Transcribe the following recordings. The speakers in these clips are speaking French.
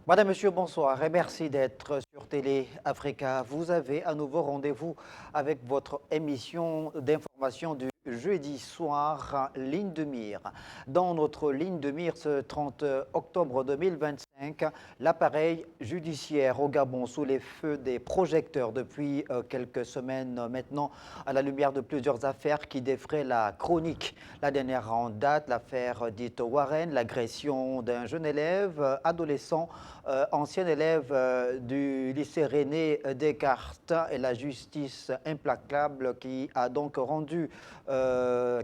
Madame, Monsieur, bonsoir et merci d'être sur Télé Africa. Vous avez à nouveau rendez-vous avec votre émission d'information du jeudi soir, Ligne de mire. Dans notre ligne de mire ce 30 octobre 2025, l'appareil judiciaire au Gabon sous les feux des projecteurs depuis quelques semaines maintenant, à la lumière de plusieurs affaires qui défraient la chronique. La dernière en date, l'affaire dite Warren, l'agression d'un jeune élève adolescent ancien élève du lycée René Descartes, et la justice implacable qui a donc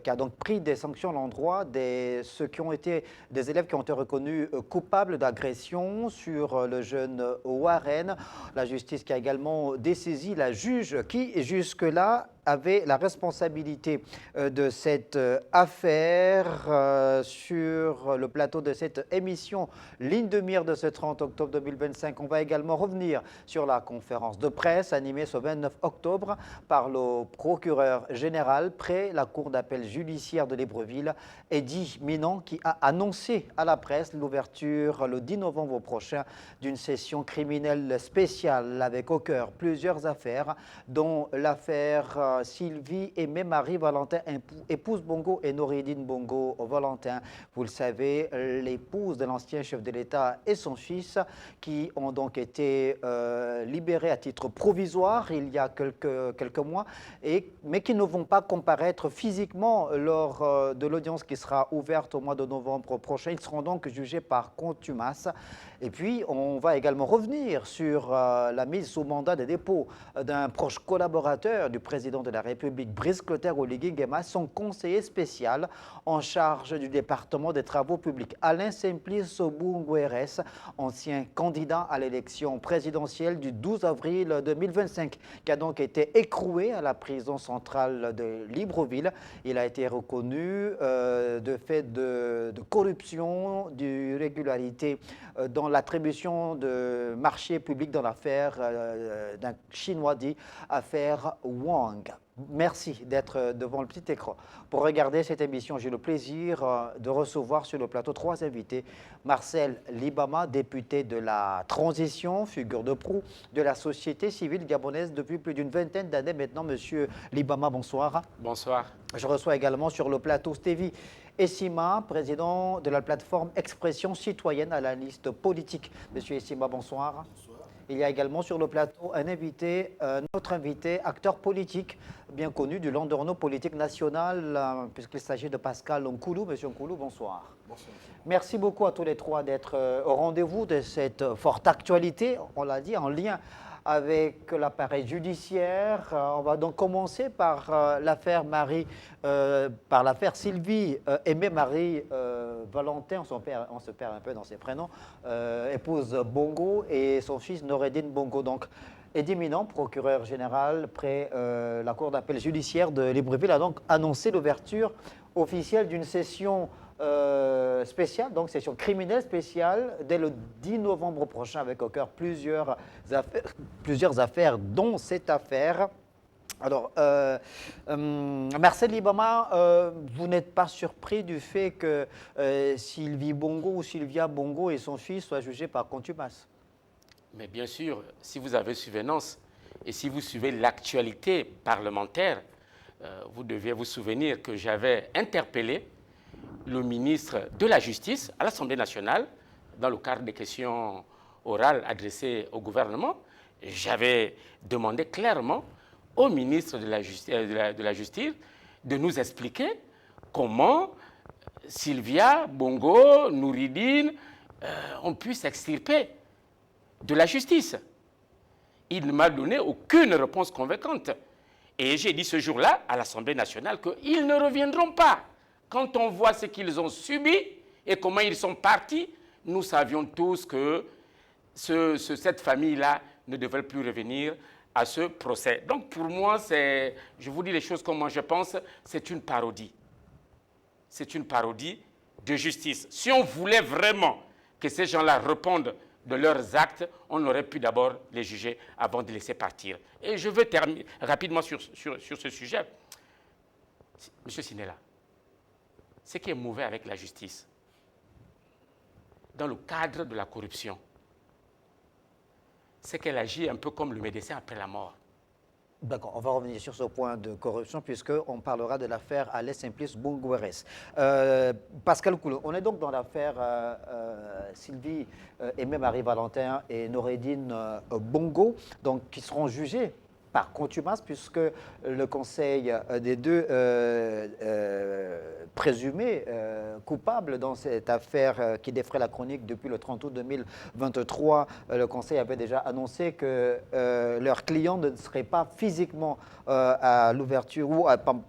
qui a donc pris des sanctions à l'endroit de ceux qui ont été des élèves qui ont été reconnus coupables d'agression sur le jeune Warren. La justice qui a également dessaisi la juge qui jusque-là avait la responsabilité de cette affaire sur le plateau de cette émission Ligne de mire de ce 30 octobre 2025. On va également revenir sur la conférence de presse animée ce 29 octobre par le procureur général près la cour d'appel judiciaire de Libreville, Eddy Minnan, qui a annoncé à la presse l'ouverture le 10 novembre prochain d'une session criminelle spéciale avec au cœur plusieurs affaires, dont l'affaire Sylvie Aimée Marie Valentin, épouse Bongo, et Noureddine Bongo Valentin. Vous le savez, l'épouse de l'ancien chef de l'État et son fils qui ont donc été libérés à titre provisoire il y a quelques mois, mais qui ne vont pas comparaître physiquement lors de l'audience qui sera ouverte au mois de novembre prochain. Ils seront donc jugés par contumace. Et puis, on va également revenir sur la mise sous mandat de dépôt d'un proche collaborateur du président de la République, Brice Clotaire Oligui Nguema, son conseiller spécial en charge du département des travaux publics, Alain Simplice Bougueres, ancien candidat à l'élection présidentielle du 12 avril 2025, qui a donc été écroué à la prison centrale de Libreville. Il a été reconnu de fait de corruption, d'irrégularité dans l'attribution de marchés publics dans l'affaire d'un Chinois dit affaire Wang. Merci d'être devant le petit écran. Pour regarder cette émission, j'ai le plaisir de recevoir sur le plateau trois invités. Marcel Libama, député de la transition, figure de proue de la société civile gabonaise depuis plus d'une vingtaine d'années maintenant. Monsieur Libama, bonsoir. Bonsoir. Je reçois également sur le plateau Stevie Essima, président de la plateforme Expression citoyenne à la liste politique. Monsieur Essima, bonsoir. Bonsoir. Il y a également sur le plateau notre invité, acteur politique bien connu du Landerneau politique national, puisqu'il s'agit de Pascal Nkoulou. Monsieur Nkoulou, bonsoir. Bonsoir. Merci beaucoup à tous les trois d'être au rendez-vous de cette forte actualité, on l'a dit, en lien avec l'appareil judiciaire. On va donc commencer par l'affaire Sylvie Aimée Marie Valentin, on se perd un peu dans ses prénoms, épouse Bongo, et son fils Noureddine Bongo. Donc, Eddy Minnan, procureur général près la cour d'appel judiciaire de Libreville, a donc annoncé l'ouverture officielle d'une session spéciale, donc session criminelle spéciale, dès le 10 novembre prochain, avec au cœur plusieurs affaires, dont cette affaire. Alors, Marcel Libama, vous n'êtes pas surpris du fait que Sylvie Bongo ou Sylvia Bongo et son fils soient jugés par contumace? Mais bien sûr, si vous avez souvenance et si vous suivez l'actualité parlementaire, vous deviez vous souvenir que j'avais interpellé le ministre de la Justice à l'Assemblée nationale dans le cadre des questions orales adressées au gouvernement. J'avais demandé clairement au ministre de la Justice de nous expliquer comment Sylvia, Bongo, Noureddine ont pu s'extirper de la justice. Il ne m'a donné aucune réponse convaincante. Et j'ai dit ce jour-là à l'Assemblée nationale qu'ils ne reviendront pas. Quand on voit ce qu'ils ont subi et comment ils sont partis, nous savions tous que cette famille-là ne devait plus revenir à ce procès. Donc pour moi, je vous dis les choses comme moi je pense, c'est une parodie. C'est une parodie de justice. Si on voulait vraiment que ces gens-là répondent de leurs actes, on aurait pu d'abord les juger avant de les laisser partir. Et je veux terminer rapidement sur ce sujet. Monsieur Sinela, ce qui est mauvais avec la justice, dans le cadre de la corruption, c'est qu'elle agit un peu comme le médecin après la mort. D'accord, on va revenir sur ce point de corruption puisqu'on parlera de l'affaire Alès Simplice Bungueres. Pascal Koulou, on est donc dans l'affaire Sylvie et même Marie Valentin et Noureddine Bongo, donc, qui seront jugés par contumace puisque le conseil des deux présumés coupables dans cette affaire qui défraie la chronique depuis le 30 août 2023, le conseil avait déjà annoncé que leurs clients ne seraient pas physiquement à l'ouverture ou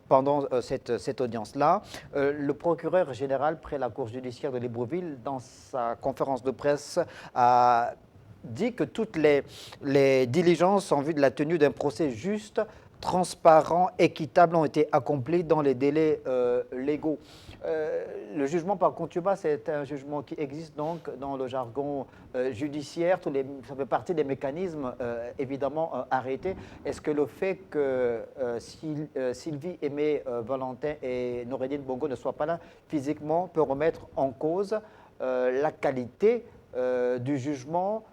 pendant cette audience-là. Le procureur général près la cour judiciaire de Libreville, dans sa conférence de presse, a dit que toutes les diligences en vue de la tenue d'un procès juste, transparent, équitable ont été accomplies dans les délais légaux. Le jugement par contumace, c'est un jugement qui existe donc dans le jargon judiciaire. Ça fait partie des mécanismes évidemment arrêtés. Est-ce que le fait que Sylvie Aimé Valentin et Noureddine Bongo ne soient pas là physiquement peut remettre en cause la qualité du jugement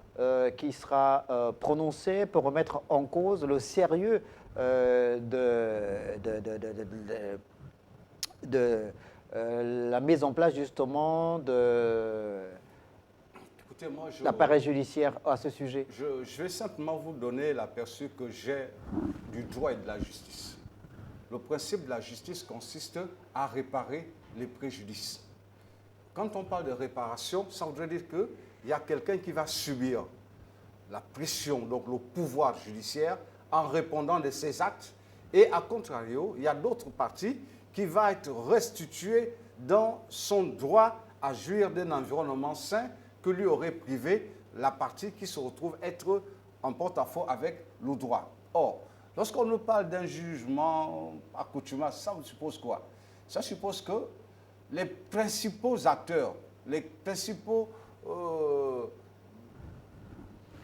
qui sera prononcé, peut remettre en cause le sérieux de la mise en place justement de l'appareil judiciaire à ce sujet? Je vais simplement vous donner l'aperçu que j'ai du droit et de la justice. Le principe de la justice consiste à réparer les préjudices. Quand on parle de réparation, ça voudrait dire qu'il y a quelqu'un qui va subir la pression, donc le pouvoir judiciaire, en répondant de ses actes. Et à contrario, il y a d'autres parties qui vont être restituées dans son droit à jouir d'un environnement sain que lui aurait privé la partie qui se retrouve être en porte-à-faux avec le droit. Or, lorsqu'on nous parle d'un jugement accoutumé, ça suppose quoi? Ça suppose que les principaux acteurs, les principaux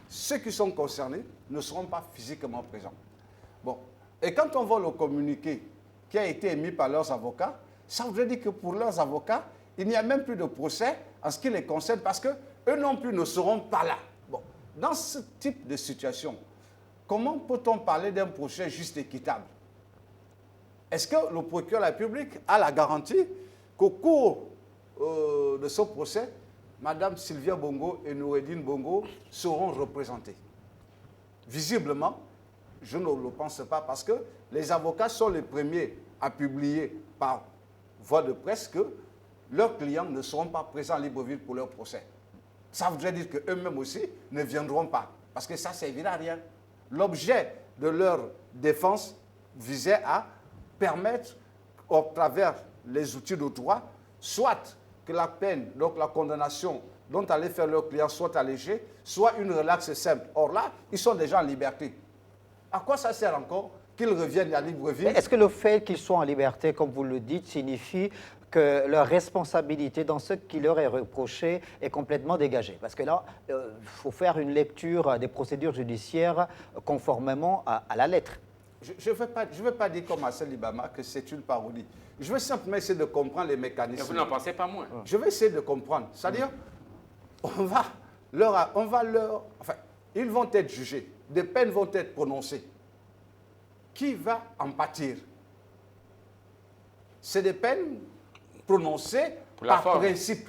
ceux qui sont concernés ne seront pas physiquement présents. Bon. Et quand on voit le communiqué qui a été émis par leurs avocats, ça voudrait dire que pour leurs avocats, il n'y a même plus de procès en ce qui les concerne parce qu'eux non plus ne seront pas là. Bon. Dans ce type de situation, comment peut-on parler d'un procès juste et équitable? Est-ce que le procureur de la République a la garantie qu'au cours de ce procès, Madame Sylvia Bongo et Noureddine Bongo seront représentés? Visiblement, je ne le pense pas parce que les avocats sont les premiers à publier par voie de presse que leurs clients ne seront pas présents à Libreville pour leur procès. Ça voudrait dire qu'eux-mêmes aussi ne viendront pas parce que ça ne servira à rien. L'objet de leur défense visait à permettre, au travers les outils de droit, soit que la peine, donc la condamnation dont allaient faire leurs clients soit allégée, soit une relaxe simple. Or là, ils sont déjà en liberté. À quoi ça sert encore qu'ils reviennent à Libreville? Est-ce que le fait qu'ils soient en liberté, comme vous le dites, signifie que leur responsabilité dans ce qui leur est reproché est complètement dégagée? Parce que là, il faut faire une lecture des procédures judiciaires conformément à la lettre. Je ne veux pas dire comme Assel Libama que c'est une parodie. Je veux simplement essayer de comprendre les mécanismes. Mais vous n'en pensez pas moins. Je vais essayer de comprendre. C'est-à-dire, enfin, ils vont être jugés. Des peines vont être prononcées. Qui va en pâtir? C'est des peines prononcées par principe.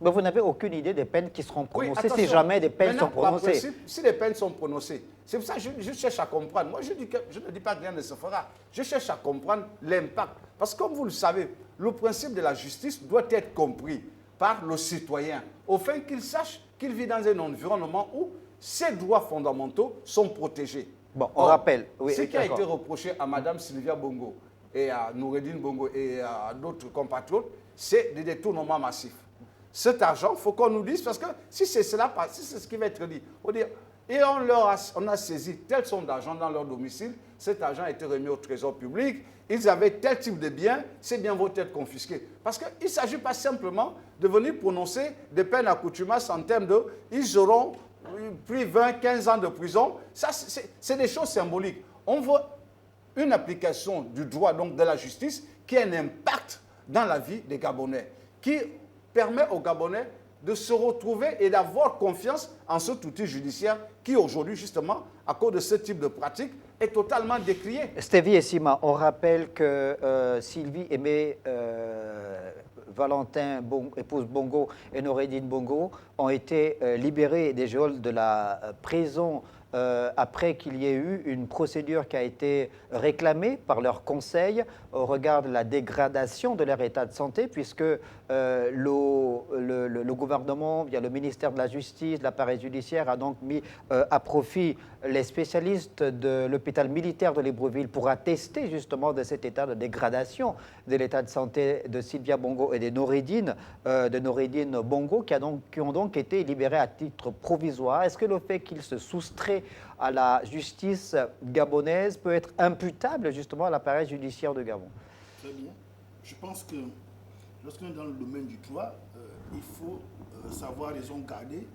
Mais vous n'avez aucune idée des peines qui seront prononcées, oui, si jamais des peines sont prononcées. Principe, si les peines sont prononcées, c'est pour ça que je cherche à comprendre. Moi, je ne dis pas que rien ne se fera. Je cherche à comprendre l'impact. Parce que comme vous le savez, le principe de la justice doit être compris par le citoyen, afin qu'il sache qu'il vit dans un environnement où ses droits fondamentaux sont protégés. Bon, on rappelle. Oui, ce qui a été reproché à Mme Sylvia Bongo et à Noureddine Bongo et à d'autres compatriotes, c'est des détournements massifs. Cet argent, il faut qu'on nous dise, parce que si c'est cela, si c'est ce qui va être dit, on va dire, et on a saisi telle somme d'argent dans leur domicile, cet argent a été remis au trésor public, ils avaient tel type de biens, ces biens vont être confisqués. Parce qu'il ne s'agit pas simplement de venir prononcer des peines accoutumances en termes de, ils auront pris 20, 15 ans de prison. Ça, c'est des choses symboliques. On veut une application du droit, donc de la justice, qui a un impact dans la vie des Gabonais, qui permet aux Gabonais de se retrouver et d'avoir confiance en cet outil judiciaire qui aujourd'hui, justement, à cause de ce type de pratique, est totalement décrié. Stevie et Sima, on rappelle que Sylvie Aimé Valentin, épouse Bongo, et Noureddine Bongo ont été libérés des geôles de la prison après qu'il y ait eu une procédure qui a été réclamée par leur conseil au regard de la dégradation de leur état de santé, puisque le gouvernement, via le ministère de la Justice, l'appareil judiciaire, a donc mis à profit les spécialistes de l'hôpital militaire de Libreville pour attester justement de cet état de dégradation de l'état de santé de Sylvia Bongo et de Noureddine Bongo, qui ont donc été libérés à titre provisoire. Est-ce que le fait qu'ils se soustraient à la justice gabonaise peut être imputable justement à l'appareil judiciaire de Gabon? Très bien. Je pense que lorsqu'on est dans le domaine du droit, il faut savoir raison garder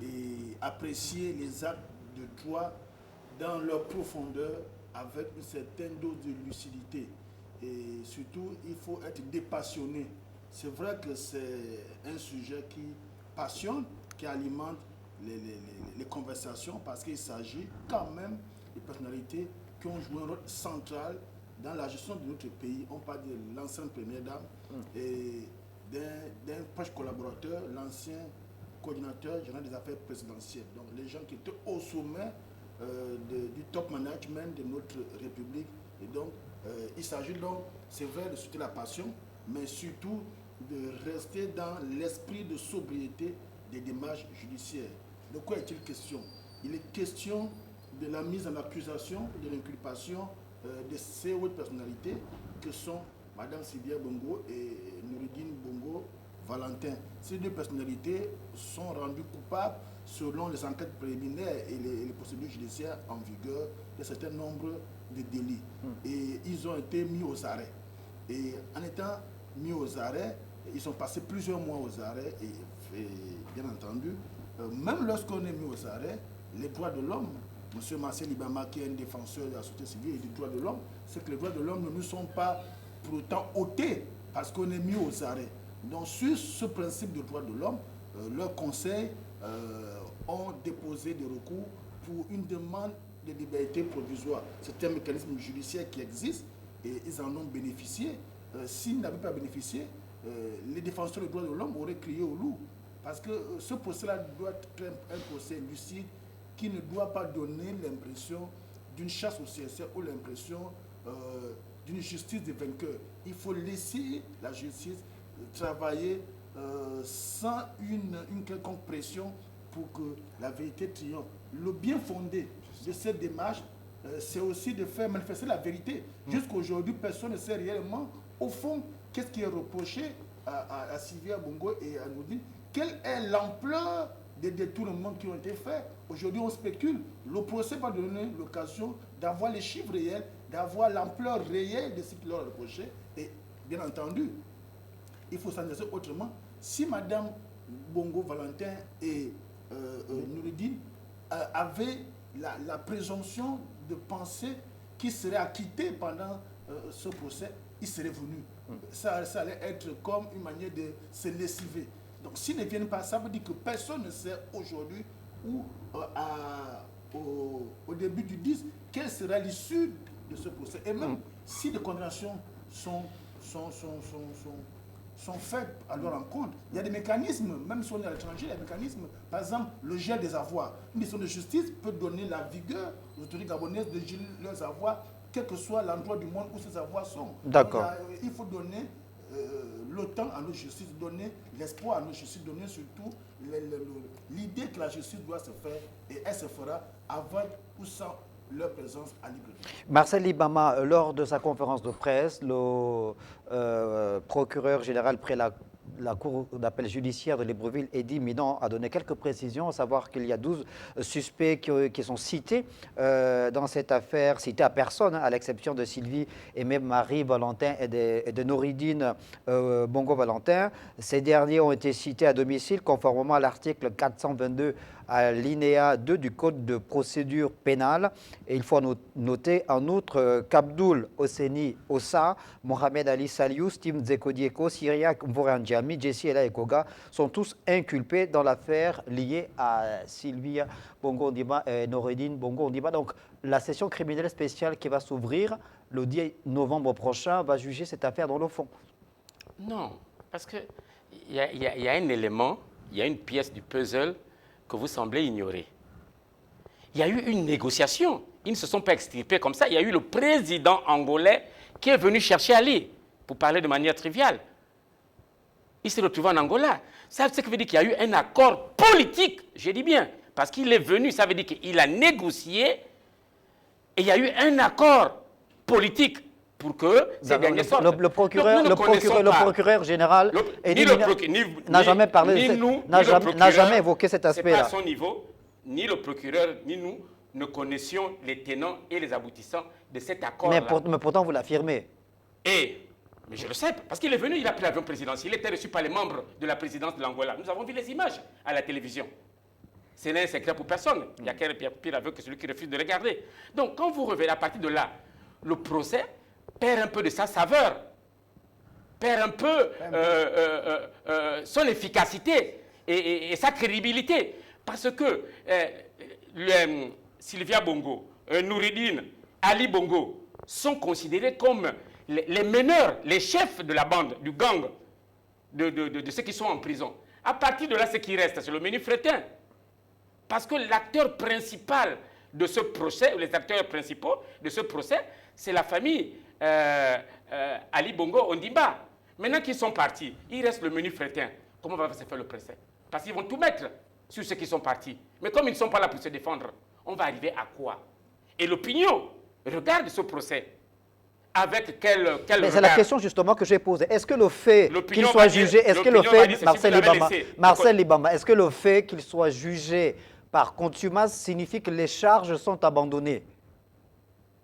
et apprécier les actes de droit dans leur profondeur avec une certaine dose de lucidité. Et surtout, il faut être dépassionné. C'est vrai que c'est un sujet qui passionne, qui alimente les conversations parce qu'il s'agit quand même de personnalités qui ont joué un rôle central dans la gestion de notre pays. On parle de l'ancienne première dame et d'un proche collaborateur, l'ancien coordinateur général des affaires présidentielles. Donc les gens qui étaient au sommet du top management de notre République. Et donc il s'agit donc, c'est vrai, de soutenir la passion, mais surtout de rester dans l'esprit de sobriété des démarches judiciaires. De quoi est-il question? Il est question de la mise en accusation, de l'inculpation de ces hautes personnalités que sont Mme Sylvia Bongo et Noureddine Bongo Valentin. Ces deux personnalités sont rendues coupables selon les enquêtes préliminaires et les procédures judiciaires en vigueur d'un certain nombre de délits. Et ils ont été mis aux arrêts. Et en étant mis aux arrêts, ils ont passé plusieurs mois aux arrêts et bien entendu, même lorsqu'on est mis aux arrêts, les droits de l'homme, M. Marcel Ibama, qui est un défenseur de la société civile et des droits de l'homme, c'est que les droits de l'homme ne nous sont pas pour autant ôtés parce qu'on est mis aux arrêts. Donc sur ce principe de droits de l'homme, leurs conseils ont déposé des recours pour une demande de liberté provisoire. C'est un mécanisme judiciaire qui existe et ils en ont bénéficié. S'ils n'avaient pas bénéficié, les défenseurs des droits de l'homme auraient crié au loup. Parce que ce procès-là doit être un procès lucide qui ne doit pas donner l'impression d'une chasse aux sorcières ou l'impression d'une justice des vainqueurs. Il faut laisser la justice travailler sans une quelconque pression pour que la vérité triomphe. Le bien fondé de cette démarche, c'est aussi de faire manifester la vérité. Jusqu'à aujourd'hui, personne ne sait réellement, au fond, qu'est-ce qui est reproché à Sylvia Bongo et à Noureddine. Quelle est l'ampleur des détournements qui ont été faits? Aujourd'hui, on spécule. Le procès va donner l'occasion d'avoir les chiffres réels, d'avoir l'ampleur réelle de ce qui leur est reproché. Et bien entendu, il faut s'analyser autrement. Si Mme Bongo Valentin et Noureddine avaient la présomption de penser qu'ils seraient acquittés pendant ce procès, ils seraient venus. Ça allait être comme une manière de se lessiver. Donc s'ils ne viennent pas, ça veut dire que personne ne sait aujourd'hui ou au début du 10, quelle sera l'issue de ce procès. Et même si des condamnations sont faites à leur encontre, il y a des mécanismes, même si on est à l'étranger, il y a des mécanismes. Par exemple, le gel des avoirs. Une décision de justice peut donner la vigueur aux autorités gabonaises de geler leurs avoirs, quel que soit l'endroit du monde où ces avoirs sont. D'accord. Il faut donner le temps à notre justice, donner l'espoir à notre justice, donner surtout l'idée que la justice doit se faire et elle se fera avec ou sans leur présence à Libreville. Marcel Ibama, lors de sa conférence de presse, le procureur général près la Cour d'appel judiciaire de Libreville, Eddy Minan, a donné quelques précisions, à savoir qu'il y a 12 suspects qui sont cités dans cette affaire, cités à personne, à l'exception de Sylvie et même Marie Valentin et de Noureddine Bongo Valentin. Ces derniers ont été cités à domicile, conformément à l'article 422 à l'INEA 2 du Code de procédure pénale. Et il faut noter en outre qu'Abdoul Osseni Ossa, Mohamed Ali Saliou, Tim Zekodieko, Syriac Mvorandjami, Jesse Ela Ekoga sont tous inculpés dans l'affaire liée à Sylvia Bongo Ondimba et Noureddine Bongo Ondimba. Donc la session criminelle spéciale qui va s'ouvrir le 10 novembre prochain va juger cette affaire dans le fond. Non, parce qu'il y a un élément, il y a une pièce du puzzle que vous semblez ignorer. Il y a eu une négociation. Ils ne se sont pas extirpés comme ça. Il y a eu le président angolais qui est venu chercher Ali, pour parler de manière triviale. Il s'est retrouvé en Angola. Ça veut dire qu'il y a eu un accord politique, je dis bien, parce qu'il est venu, ça veut dire qu'il a négocié et il y a eu un accord politique pour que ces derniers sortent. Le procureur général n'a jamais parlé, n'a jamais évoqué cet aspect-là. À son niveau, ni le procureur, ni nous ne connaissions les tenants et les aboutissants de cet accord-là. Mais pourtant, vous l'affirmez. Mais je le sais, parce qu'il est venu, il a pris l'avion présidentiel, il était reçu par les membres de la présidence de l'Angola. Nous avons vu les images à la télévision. Ce n'est un secret pour personne. Il n'y a qu'un pire aveu que celui qui refuse de regarder. Donc, quand vous revenez à partir de là, le procès perd un peu de sa saveur, perd un peu son efficacité et sa crédibilité. Parce que Sylvia Bongo, Noureddine, Ali Bongo sont considérés comme les meneurs, les chefs de la bande, du gang, de ceux qui sont en prison. À partir de là, ce qui reste, c'est le menu fretin. Parce que l'acteur principal de ce procès, ou les acteurs principaux de ce procès, c'est la famille Ali Bongo Ondimba. Maintenant qu'ils sont partis, il reste le menu fretin. Comment va se faire le procès? Parce qu'ils vont tout mettre sur ceux qui sont partis. Mais comme ils ne sont pas là pour se défendre, on va arriver à quoi? Et l'opinion regarde ce procès. Avec quel Mais c'est la question justement que j'ai posée. Est-ce que le fait qu'il soit jugé, est-ce que le fait, Marcel Libamba, est-ce que le fait qu'il soit jugé par contumace signifie que les charges sont abandonnées?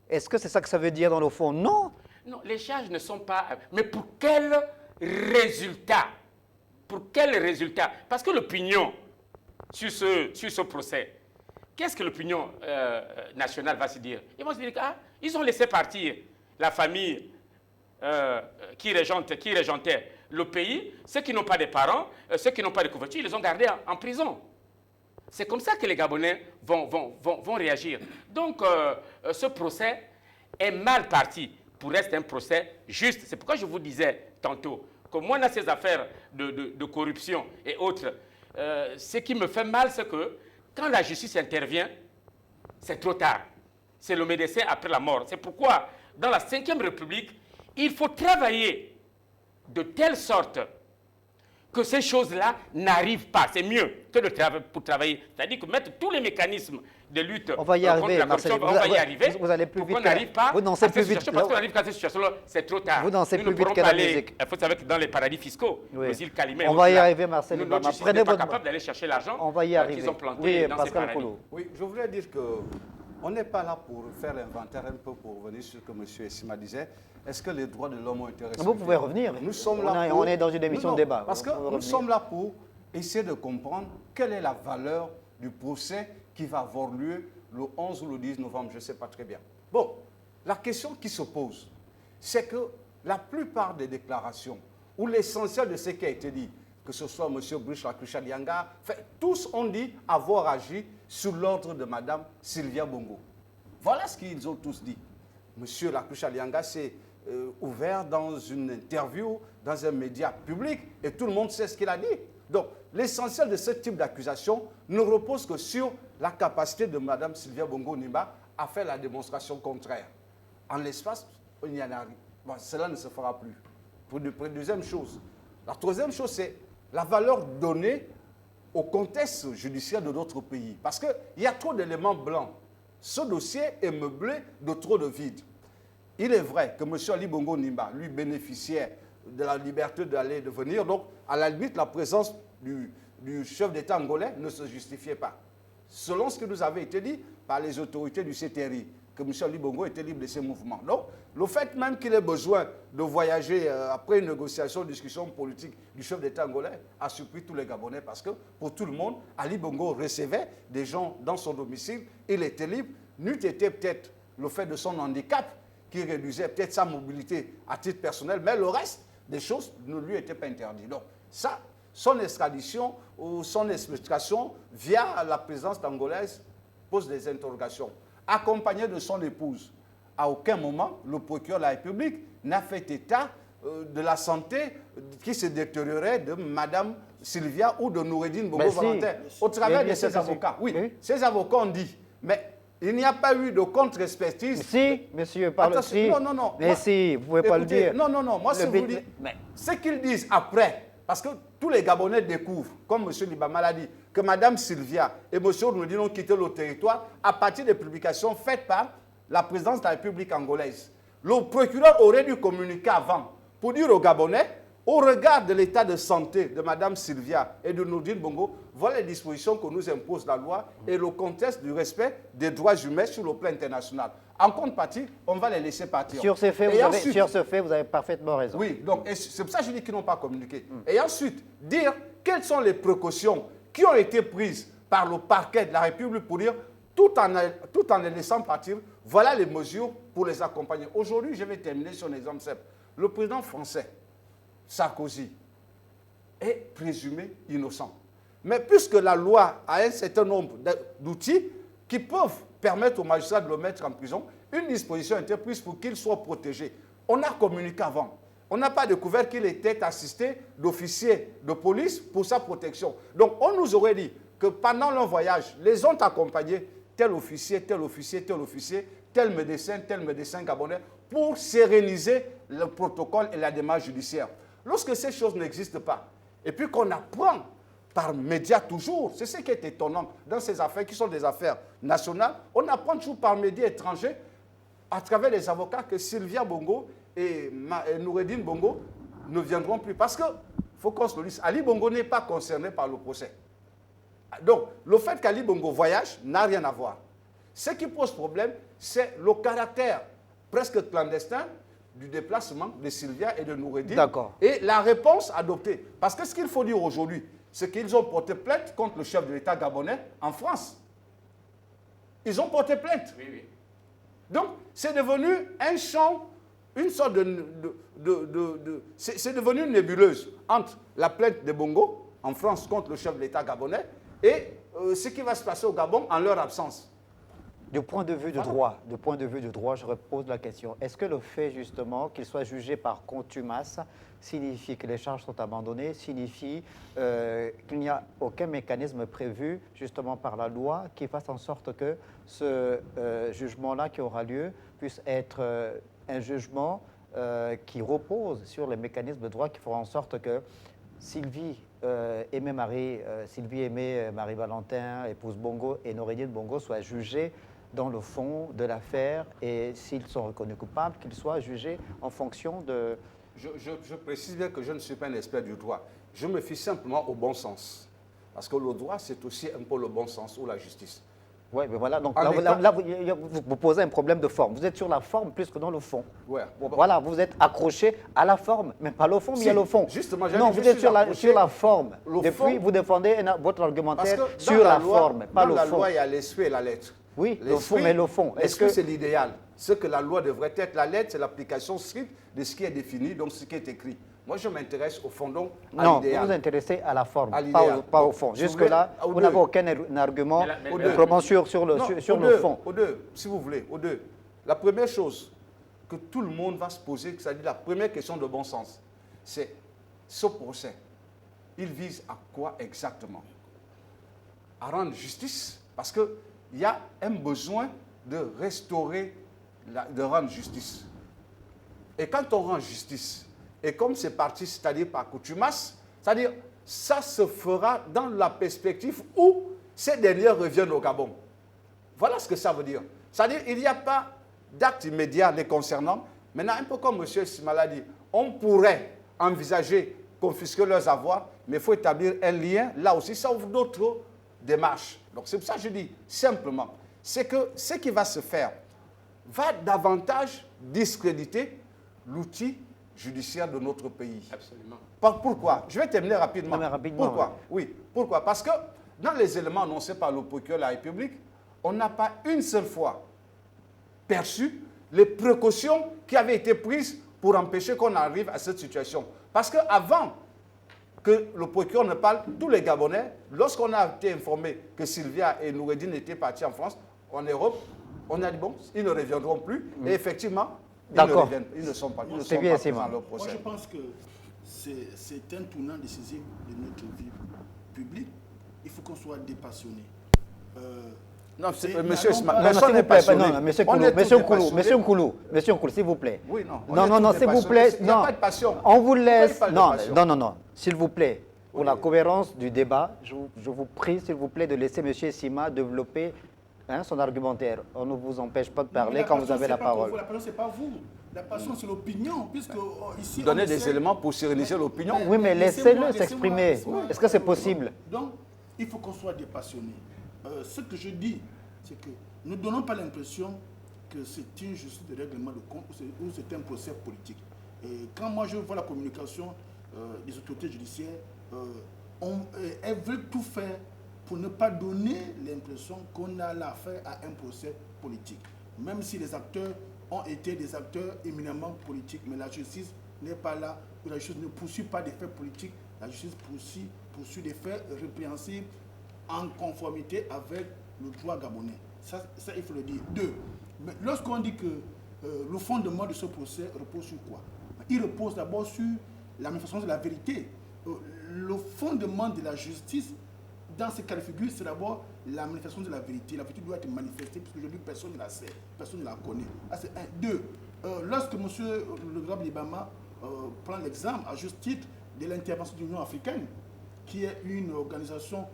Est-ce que c'est ça que ça veut dire dans le fond? Non. Non, les charges ne sont pas... Mais pour quel résultat? Pour quel résultat? Parce que l'opinion sur ce procès, qu'est-ce que l'opinion nationale va se dire? Ils vont se dire ils ont laissé partir la famille qui régentait le pays, ceux qui n'ont pas de parents, ceux qui n'ont pas de couverture, ils les ont gardés en prison. C'est comme ça que les Gabonais vont réagir. Donc, ce procès est mal parti pour rester un procès juste. C'est pourquoi je vous disais tantôt que moi, dans ces affaires de corruption et autres, ce qui me fait mal, c'est que quand la justice intervient, c'est trop tard. C'est le médecin après la mort. C'est pourquoi, dans la Ve République, il faut travailler de telle sorte que ces choses-là n'arrivent pas. C'est mieux que de travailler. C'est-à-dire que mettre tous les mécanismes de lutte contre la corruption, on va y arriver. Vous allez plus vite. On n'arrive pas vous dansez plus vite. Parce qu'on arrive à cette situation-là, c'est trop tard. Vous dansez plus vite que la musique. Il faut savoir que dans les paradis fiscaux, les îles Calimé, on va y arriver, Marcel Libamba. Prenez votre... pas capable d'aller chercher l'argent qu'ils ont planté dans ces paradis. Oui, je voulais dire que on n'est pas là pour faire l'inventaire un peu pour revenir sur ce que M. Essima disait. Est-ce que les droits de l'homme ont été respectés? Vous pouvez revenir. Nous sommes là on est dans une émission de débat. Parce que nous sommes là pour essayer de comprendre quelle est la valeur du procès qui va avoir lieu le 11 ou le 10 novembre, je ne sais pas très bien. Bon, la question qui se pose, c'est que la plupart des déclarations, ou l'essentiel de ce qui a été dit, que ce soit M. Brice Lakucha-Lianga, tous ont dit avoir agi sous l'ordre de Mme Sylvia Bongo. Voilà ce qu'ils ont tous dit. M. Lakucha-Lianga s'est ouvert dans une interview, dans un média public, et tout le monde sait ce qu'il a dit. Donc, l'essentiel de ce type d'accusation ne repose que sur la capacité de Mme Sylvia Bongo Ondimba à faire la démonstration contraire. En l'espace, il y en a. Bon, cela ne se fera plus. Pour une deuxième chose. La troisième chose, c'est la valeur donnée au contexte judiciaire de d'autres pays. Parce qu'il y a trop d'éléments blancs. Ce dossier est meublé de trop de vide. Il est vrai que M. Ali Bongo Ondimba, lui, bénéficiait de la liberté d'aller et de venir. Donc, à la limite, la présence du chef d'État angolais ne se justifiait pas. Selon ce qui nous avait été dit par les autorités du CTRI, que M. Ali Bongo était libre de ses mouvements. Donc, le fait même qu'il ait besoin de voyager après une négociation, une discussion politique du chef d'État angolais a surpris tous les Gabonais parce que pour tout le monde, Ali Bongo recevait des gens dans son domicile, il était libre, n'eût été peut-être le fait de son handicap qui réduisait peut-être sa mobilité à titre personnel, mais le reste des choses ne lui étaient pas interdites. Donc, ça, son extradition ou son explication via la présidence angolaise pose des interrogations. Accompagné de son épouse, à aucun moment, le procureur de la République n'a fait état de la santé qui se détériorait de Mme Sylvia ou de Noureddine Bongo Valentin, au travers de ses avocats. Oui, ses avocats ont dit, mais il n'y a pas eu de contre-expertise. Si, monsieur, parle si. Non, non, non. Mais moi, si, vous ne pouvez pas le dire. Non, non, non. Moi, c'est vous dire. Ce qu'ils disent après, parce que tous les Gabonais découvrent, comme M. Libama l'a dit, que Mme Sylvia et M. Noureddine ont quitté le territoire à partir des publications faites par la présidence de la République angolaise. Le procureur aurait dû communiquer avant pour dire aux Gabonais, au regard de l'état de santé de Mme Sylvia et de Noureddine Bongo, voilà les dispositions que nous impose la loi et le contexte du respect des droits humains sur le plan international. En contrepartie, on va les laisser partir. Sur ce fait, vous avez parfaitement raison. Oui, donc c'est pour ça que je dis qu'ils n'ont pas communiqué. Et ensuite, dire quelles sont les précautions qui ont été prises par le parquet de la République pour dire, tout en les laissant partir, voilà les mesures pour les accompagner. Aujourd'hui, je vais terminer sur un exemple simple. Le président français, Sarkozy, est présumé innocent. Mais puisque la loi a un certain nombre d'outils qui peuvent permettre aux magistrats de le mettre en prison, une disposition a été prise pour qu'il soit protégé. On a communiqué avant. On n'a pas découvert qu'il était assisté d'officiers de police pour sa protection. Donc on nous aurait dit que pendant leur voyage, les ont accompagnés, tel officier, tel officier, tel officier, tel médecin gabonais, pour séréniser le protocole et la démarche judiciaire. Lorsque ces choses n'existent pas, et puis qu'on apprend par médias toujours, c'est ce qui est étonnant dans ces affaires qui sont des affaires nationales, on apprend toujours par médias étrangers, à travers les avocats, que Sylvia Bongo et Noureddine Bongo ne viendront plus. Parce qu'il faut qu'on se le dise, Ali Bongo n'est pas concerné par le procès. Donc, le fait qu'Ali Bongo voyage n'a rien à voir. Ce qui pose problème, c'est le caractère presque clandestin du déplacement de Sylvia et de Noureddine. D'accord. Et la réponse adoptée. Parce que ce qu'il faut dire aujourd'hui, c'est qu'ils ont porté plainte contre le chef de l'État gabonais en France. Ils ont porté plainte. Oui, oui. Donc, c'est devenu un champ, une sorte c'est devenu une nébuleuse entre la plainte de Bongo en France contre le chef de l'État gabonais et ce qui va se passer au Gabon en leur absence. Du point de vue du droit, je repose la question. Est-ce que le fait justement qu'il soit jugé par contumace signifie que les charges sont abandonnées, signifie qu'il n'y a aucun mécanisme prévu justement par la loi qui fasse en sorte que ce jugement-là qui aura lieu puisse être un jugement qui repose sur les mécanismes de droit qui feront en sorte que Sylvie aimée Marie Valentin, épouse Bongo, et Noureddine Bongo soient jugés dans le fond de l'affaire, et s'ils sont reconnus coupables, qu'ils soient jugés en fonction de... Je précise bien que je ne suis pas un expert du droit. Je me fie simplement au bon sens. Parce que le droit, c'est aussi un peu le bon sens ou la justice. Oui, mais voilà, donc là, vous posez un problème de forme. Vous êtes sur la forme plus que dans le fond. Ouais. Voilà, vous êtes accroché à la forme, mais pas le fond, mais il y a le fond. Justement, non, vous êtes sur la forme. Depuis, vous défendez votre argumentaire sur la forme, pas le fond. Dans la loi, il y a l'esprit et la lettre. Oui, le fond, mais le fond. Est-ce que c'est l'idéal? Ce que la loi devrait être, la lettre, c'est l'application stricte de ce qui est défini, donc ce qui est écrit. Moi, je m'intéresse au fond, donc, à l'idéal. Non, vous vous intéressez à la forme, pas au fond. Jusque-là, vous n'avez aucun argument vraiment sur le fond. Si vous voulez, la première chose que tout le monde va se poser, c'est-à-dire la première question de bon sens, c'est ce procès, il vise à quoi exactement? À rendre justice, parce qu'il y a un besoin de restaurer, de rendre justice. Et quand on rend justice, et comme c'est parti, c'est-à-dire par coutumace, c'est-à-dire ça se fera dans la perspective où ces dernières reviennent au Gabon. Voilà ce que ça veut dire. C'est-à-dire qu'il n'y a pas d'acte immédiat les concernant. Maintenant, un peu comme M. Simala dit, on pourrait envisager confisquer leurs avoirs, mais il faut établir un lien. Là aussi, ça ouvre d'autres démarches. Donc c'est pour ça que je dis simplement, c'est que ce qui va se faire va davantage discréditer l'outil judiciaire de notre pays. Absolument. Pourquoi? Je vais terminer rapidement. Non, mais rapidement, Pourquoi? Oui. Pourquoi? Parce que dans les éléments annoncés par le procureur de la République, on n'a pas une seule fois perçu les précautions qui avaient été prises pour empêcher qu'on arrive à cette situation. Parce qu'avant que le procureur ne parle, tous les Gabonais, lorsqu'on a été informé que Sylvia et Noureddine étaient partis en France, en Europe, on a dit bon, ils ne reviendront plus. Et effectivement, ils ne sont pas présents dans leur procès. Moi, je pense que c'est un tournant décisif de notre vie publique. Il faut qu'on soit dépassionné. Non, s'il vous plaît. Monsieur Nkoulou, s'il vous plaît. Oui, non. Non, s'il vous plaît. Il n'y a pas de passion. On vous laisse. Non. S'il vous plaît, pour la cohérence du débat, je vous prie, s'il vous plaît, de laisser monsieur Sima développer son argumentaire. On ne vous empêche pas de parler quand vous avez la parole. La passion, ce n'est pas vous. La passion, c'est l'opinion. Puisque ici, donner des éléments pour séréniser l'opinion. Oui, mais laissez-le s'exprimer. Est-ce que c'est possible? Donc, il faut qu'on soit dépassionné. Ce que je dis, c'est que ne donnons pas l'impression que c'est une justice de règlement de compte ou c'est un procès politique. Et quand moi je vois la communication des autorités judiciaires, elles veulent tout faire pour ne pas donner l'impression qu'on a l'affaire à un procès politique. Même si les acteurs ont été des acteurs éminemment politiques, mais la justice n'est pas là, la justice ne poursuit pas des faits politiques, la justice poursuit des faits répréhensibles en conformité avec le droit gabonais. Ça, il faut le dire. Deux, lorsqu'on dit que le fondement de ce procès repose sur quoi? Il repose d'abord sur la manifestation de la vérité. Le fondement de la justice, dans ce cas de figure, c'est d'abord la manifestation de la vérité. La vérité doit être manifestée, parce qu'aujourd'hui, personne ne la sait, personne ne la connaît. Ça, c'est un. Deux, lorsque M. le Grab Libama prend l'exemple, à juste titre, de l'intervention de l'Union africaine, qui est une organisation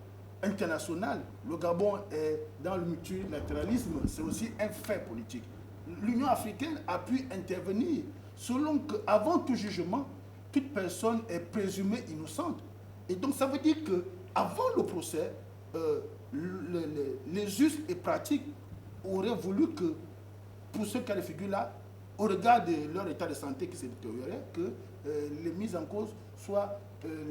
internationale, le Gabon est dans le multilatéralisme, c'est aussi un fait politique. L'Union africaine a pu intervenir selon qu'avant tout jugement, toute personne est présumée innocente. Et donc ça veut dire qu'avant le procès, les justes et pratiques auraient voulu que, pour ce cas de figure-là, au regard de leur état de santé qui s'est détérioré, que les mises en cause soient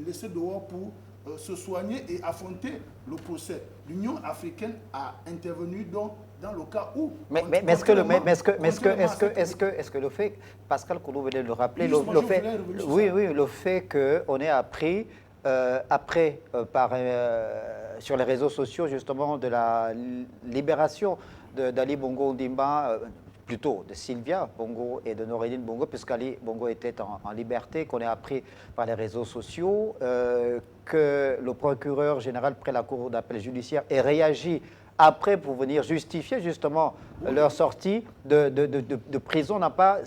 laissées dehors pour se soigner et affronter le procès. L'Union africaine a intervenu dans le cas où... Mais est-ce que le fait, Pascal Koulou venait de le rappeler, le fait qu'on ait appris sur les réseaux sociaux justement de la libération d'Ali Bongo Ondimba, plutôt de Sylvia Bongo et de Noureddine Bongo, puisqu'Ali Bongo était en liberté, qu'on ait appris par les réseaux sociaux, que le procureur général près la Cour d'appel judiciaire ait réagi après pour venir justifier justement leur sortie de prison, n'a pas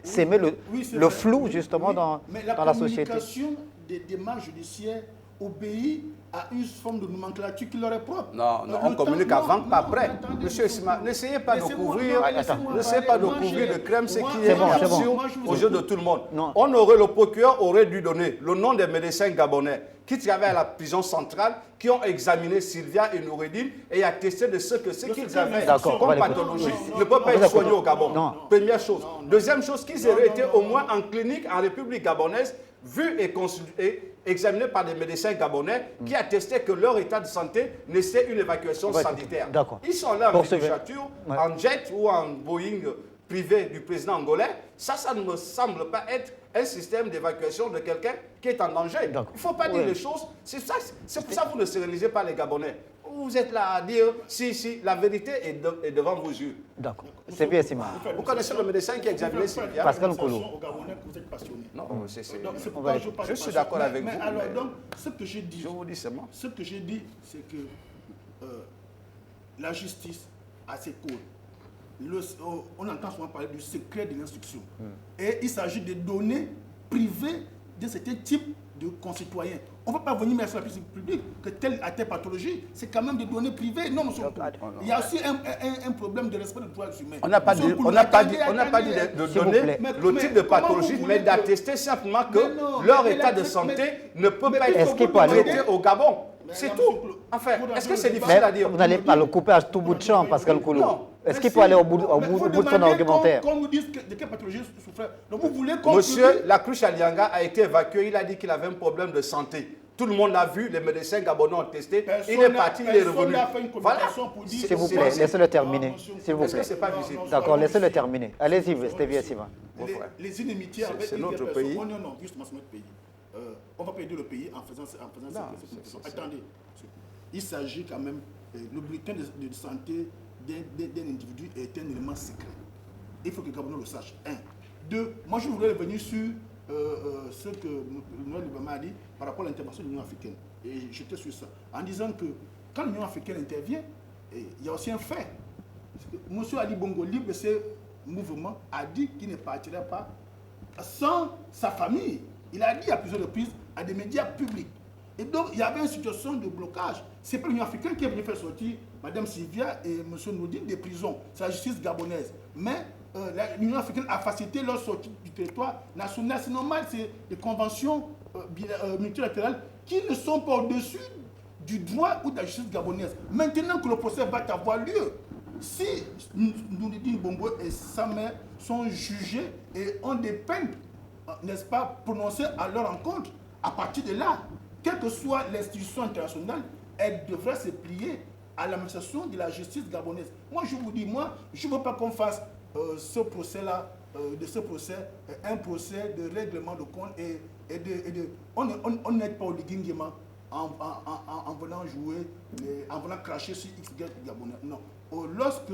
sémé le flou justement dans la société. Mais la communication des démarches judiciaires obéit à une forme de nomenclature qui leur est propre. Non, on communique avant, pas après. Monsieur Sima, n'essayez pas de couvrir de crème ce qui est absurde aux yeux de tout le monde. Le procureur aurait dû donner le nom des médecins gabonais qui travaillent à la prison centrale, qui ont examiné Sylvia et Noureddine et attesté de ce qu'ils avaient comme pathologie ne peut pas être soigné au Gabon. Première chose. Deuxième chose, qu'ils auraient été au moins en clinique en République gabonaise, vus et examinés par des médecins gabonais qui attestaient que leur état de santé nécessitait une évacuation sanitaire. Ils sont là en villégiature, en jet ou en Boeing privé du président angolais. Ça ne me semble pas être un système d'évacuation de quelqu'un qui est en danger. Il ne faut pas dire les choses. C'est pour ça que vous ne sérénisez pas les Gabonais. Vous êtes là à dire, si, la vérité est devant vos yeux. D'accord. C'est bien, Sima. Vous connaissez le médecin qui a examiné Sylvia? Pascal Koulou. Non, je suis d'accord avec vous. Alors, donc, ce que j'ai dit, je vous dis seulement. Ce que j'ai dit, c'est que la justice a ses codes. On entend souvent parler du secret de l'instruction. Et il s'agit de données privées de certains types de concitoyens. On ne va pas venir mettre sur la place publique que telle a telle pathologie. C'est quand même des données privées. Non, monsieur. Il y a aussi un problème de respect des droits humains. On n'a pas dit de donner le type de pathologie, mais d'attester simplement que leur état de santé ne peut pas être traité au Gabon. C'est tout. Enfin, est-ce que c'est difficile à dire? Vous n'allez pas le couper à tout bout de champ, Pascal Koulou. Non. Est-ce qu'il faut aller au bout de son argumentaire? Qu'on nous dise de quelle pathologie souffrait. Donc vous voulez qu'on... Monsieur, la cruche Alianga a été évacuée. Il a dit qu'il avait un problème de santé. Tout le monde l'a vu, les médecins gabonais ont testé. Il est parti, il est revenu. Voilà. S'il vous plaît, laissez-le terminer. S'il vous plaît. C'est pas visible. D'accord, laissez-le terminer. Allez-y, Stevie Sima. Les inimitiés avec c'est notre pays. Non, justement, c'est notre pays. On va perdre le pays en faisant cette compétition. Attendez, il s'agit quand même, le bulletin de santé d'un individu est un élément secret. Il faut que Gabonais le sache. Un. Deux, moi je voudrais revenir sur ce que Noël Libama a dit par rapport à l'intervention de l'Union africaine. Et j'étais sur ça. En disant que quand l'Union africaine intervient, il y a aussi un fait. M. Ali Bongo, libre de ce mouvement, a dit qu'il ne partirait pas sans sa famille. Il a dit à plusieurs reprises à des médias publics. Et donc, il y avait une situation de blocage. Ce n'est pas l'Union africaine qui est venue faire sortir Mme Sylvia et M. Noudine des prisons. C'est la justice gabonaise. Mais l'Union africaine a facilité leur sortie du territoire national. C'est normal, c'est des conventions multilatérales qui ne sont pas au-dessus du droit ou de la justice gabonaise. Maintenant que le procès va avoir lieu, si Noudine Bongo et sa mère sont jugés et ont des peines, n'est-ce pas, prononcées à leur encontre, à partir de là, quelle que soit l'institution internationale, elle devrait se plier à l'administration de la justice gabonaise. Moi, je vous dis, je ne veux pas qu'on fasse ce procès-là, de ce procès, un procès de règlement de compte on n'aide pas au Liguingema en venant jouer, en venant cracher sur X Gabonais. Non. Lorsque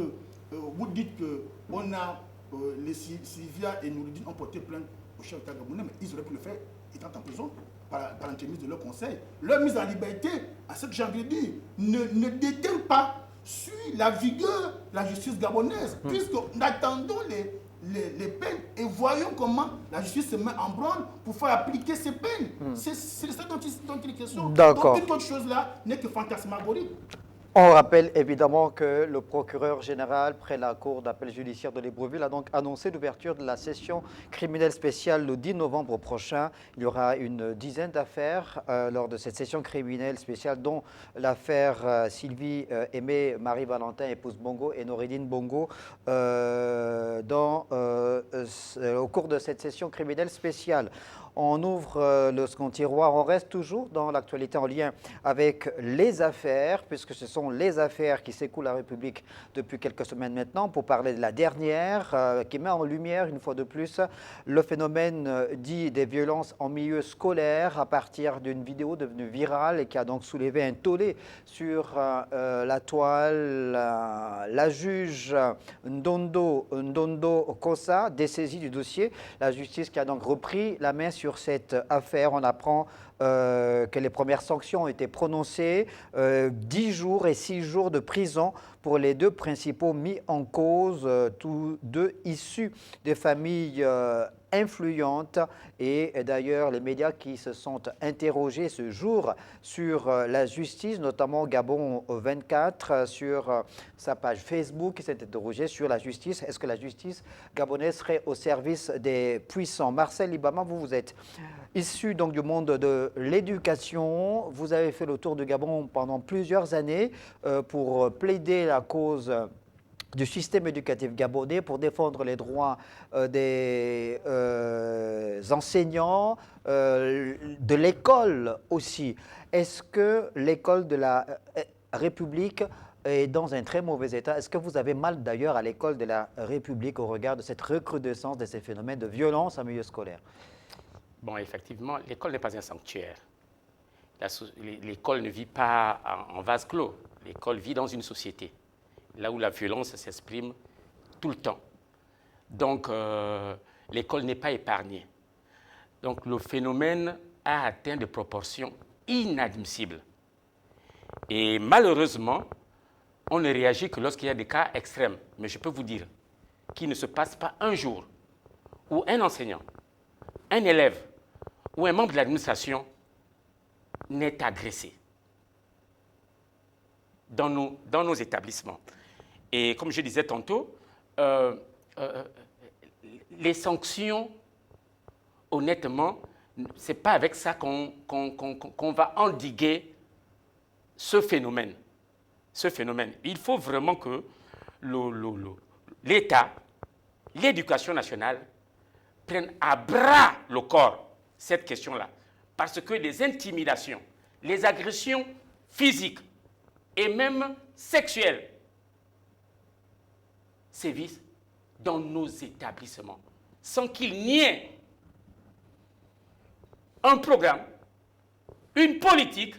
vous dites qu'on a les Sylvia et Nouridine ont porté plainte au chef d'État gabonais, mais ils auraient pu le faire étant en prison par l'entremise de leur conseil. Leur mise en liberté, à ce que j'ai envie de dire, ne déteint pas sur la vigueur de la justice gabonaise, puisque nous attendons les peines et voyons comment la justice se met en branle pour faire appliquer ces peines. C'est ça dont il est question. D'accord. Donc, toute autre chose là n'est que fantasmagorie. On rappelle évidemment que le procureur général près la Cour d'appel judiciaire de Libreville a donc annoncé l'ouverture de la session criminelle spéciale le 10 novembre prochain. Il y aura une dizaine d'affaires lors de cette session criminelle spéciale, dont l'affaire Sylvie Aimée Marie-Valentin, épouse Bongo, et Nouridine Bongo au cours de cette session criminelle spéciale. On ouvre le second tiroir, on reste toujours dans l'actualité en lien avec les affaires, puisque ce sont les affaires qui secouent la République depuis quelques semaines maintenant, pour parler de la dernière, qui met en lumière une fois de plus le phénomène dit des violences en milieu scolaire à partir d'une vidéo devenue virale et qui a donc soulevé un tollé sur la toile. La juge Ndondo Kossa, dessaisie du dossier, la justice qui a donc repris la main sur cette affaire. On apprend que les premières sanctions ont été prononcées, 10 jours et 6 jours de prison pour les deux principaux mis en cause, tous deux issus des familles influentes. Et d'ailleurs, les médias qui se sont interrogés ce jour sur la justice, notamment Gabon 24, sur sa page Facebook, qui s'est interrogé sur la justice. Est-ce que la justice gabonaise serait au service des puissants? Marcel Libama, vous êtes issu donc du monde de l'éducation. Vous avez fait le tour du Gabon pendant plusieurs années pour plaider la cause du système éducatif gabonais, pour défendre les droits des enseignants, de l'école aussi. Est-ce que l'école de la République est dans un très mauvais état? Est-ce que vous avez mal d'ailleurs à l'école de la République au regard de cette recrudescence de ces phénomènes de violence en milieu scolaire? Bon, effectivement, l'école n'est pas un sanctuaire. L'école ne vit pas en vase clos. L'école vit dans une société, là où la violence s'exprime tout le temps. Donc, l'école n'est pas épargnée. Donc, le phénomène a atteint des proportions inadmissibles. Et malheureusement, on ne réagit que lorsqu'il y a des cas extrêmes. Mais je peux vous dire qu'il ne se passe pas un jour où un enseignant, un élève ou un membre de l'administration n'est agressé dans nos établissements. Et comme je disais tantôt, les sanctions, honnêtement, ce n'est pas avec ça qu'on va endiguer ce phénomène. Il faut vraiment que l'État, l'éducation nationale prennent à bras le corps cette question-là. Parce que les intimidations, les agressions physiques et même sexuelles sévissent dans nos établissements sans qu'il n'y ait un programme, une politique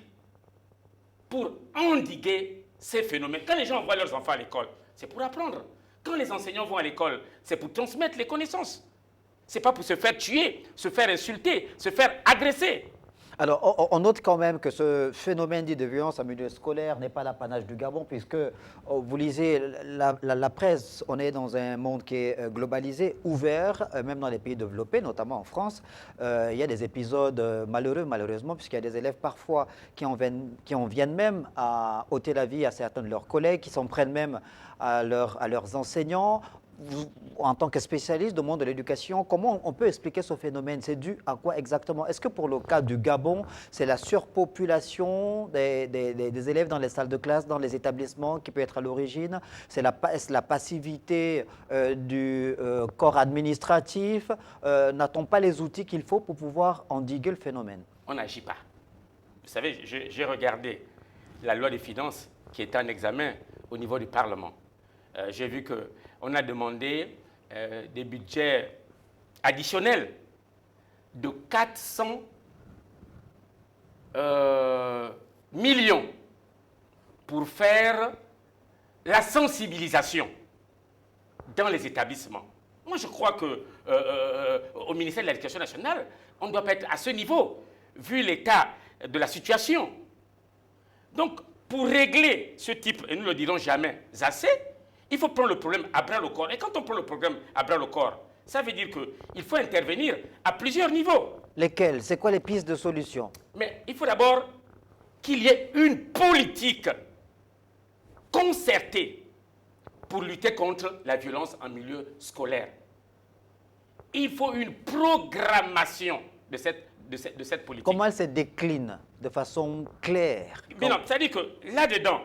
pour endiguer ces phénomènes. Quand les gens envoient leurs enfants à l'école, c'est pour apprendre. Quand les enseignants vont à l'école, c'est pour transmettre les connaissances. Ce n'est pas pour se faire tuer, se faire insulter, se faire agresser. Alors, on note quand même que ce phénomène dit de violence en milieu scolaire n'est pas l'apanage du Gabon, puisque vous lisez la presse, on est dans un monde qui est globalisé, ouvert, même dans les pays développés, notamment en France. Il y a des épisodes malheureux, malheureusement, puisqu'il y a des élèves parfois qui en viennent même à ôter la vie à certains de leurs collègues, qui s'en prennent même à leurs enseignants. Vous, en tant que spécialiste du monde de l'éducation, comment on peut expliquer ce phénomène? C'est dû à quoi exactement? Est-ce que pour le cas du Gabon, c'est la surpopulation des élèves dans les salles de classe, dans les établissements qui peut être à l'origine? C'est la passivité du corps administratif? N'a-t-on pas les outils qu'il faut pour pouvoir endiguer le phénomène? On n'agit pas. Vous savez, j'ai regardé la loi des finances qui est en examen au niveau du Parlement. J'ai vu qu'on a demandé des budgets additionnels de 400 millions pour faire la sensibilisation dans les établissements. Moi, je crois qu'au ministère de l'Éducation nationale, on ne doit pas être à ce niveau, vu l'état de la situation. Donc, pour régler ce type, et nous ne le dirons jamais assez, il faut prendre le problème à bras le corps. Et quand on prend le problème à bras le corps, ça veut dire qu'il faut intervenir à plusieurs niveaux. Lesquels? C'est quoi les pistes de solution? Mais il faut d'abord qu'il y ait une politique concertée pour lutter contre la violence en milieu scolaire. Il faut une programmation de cette politique. Comment elle se décline de façon claire? Mais non, c'est-à-dire que là-dedans,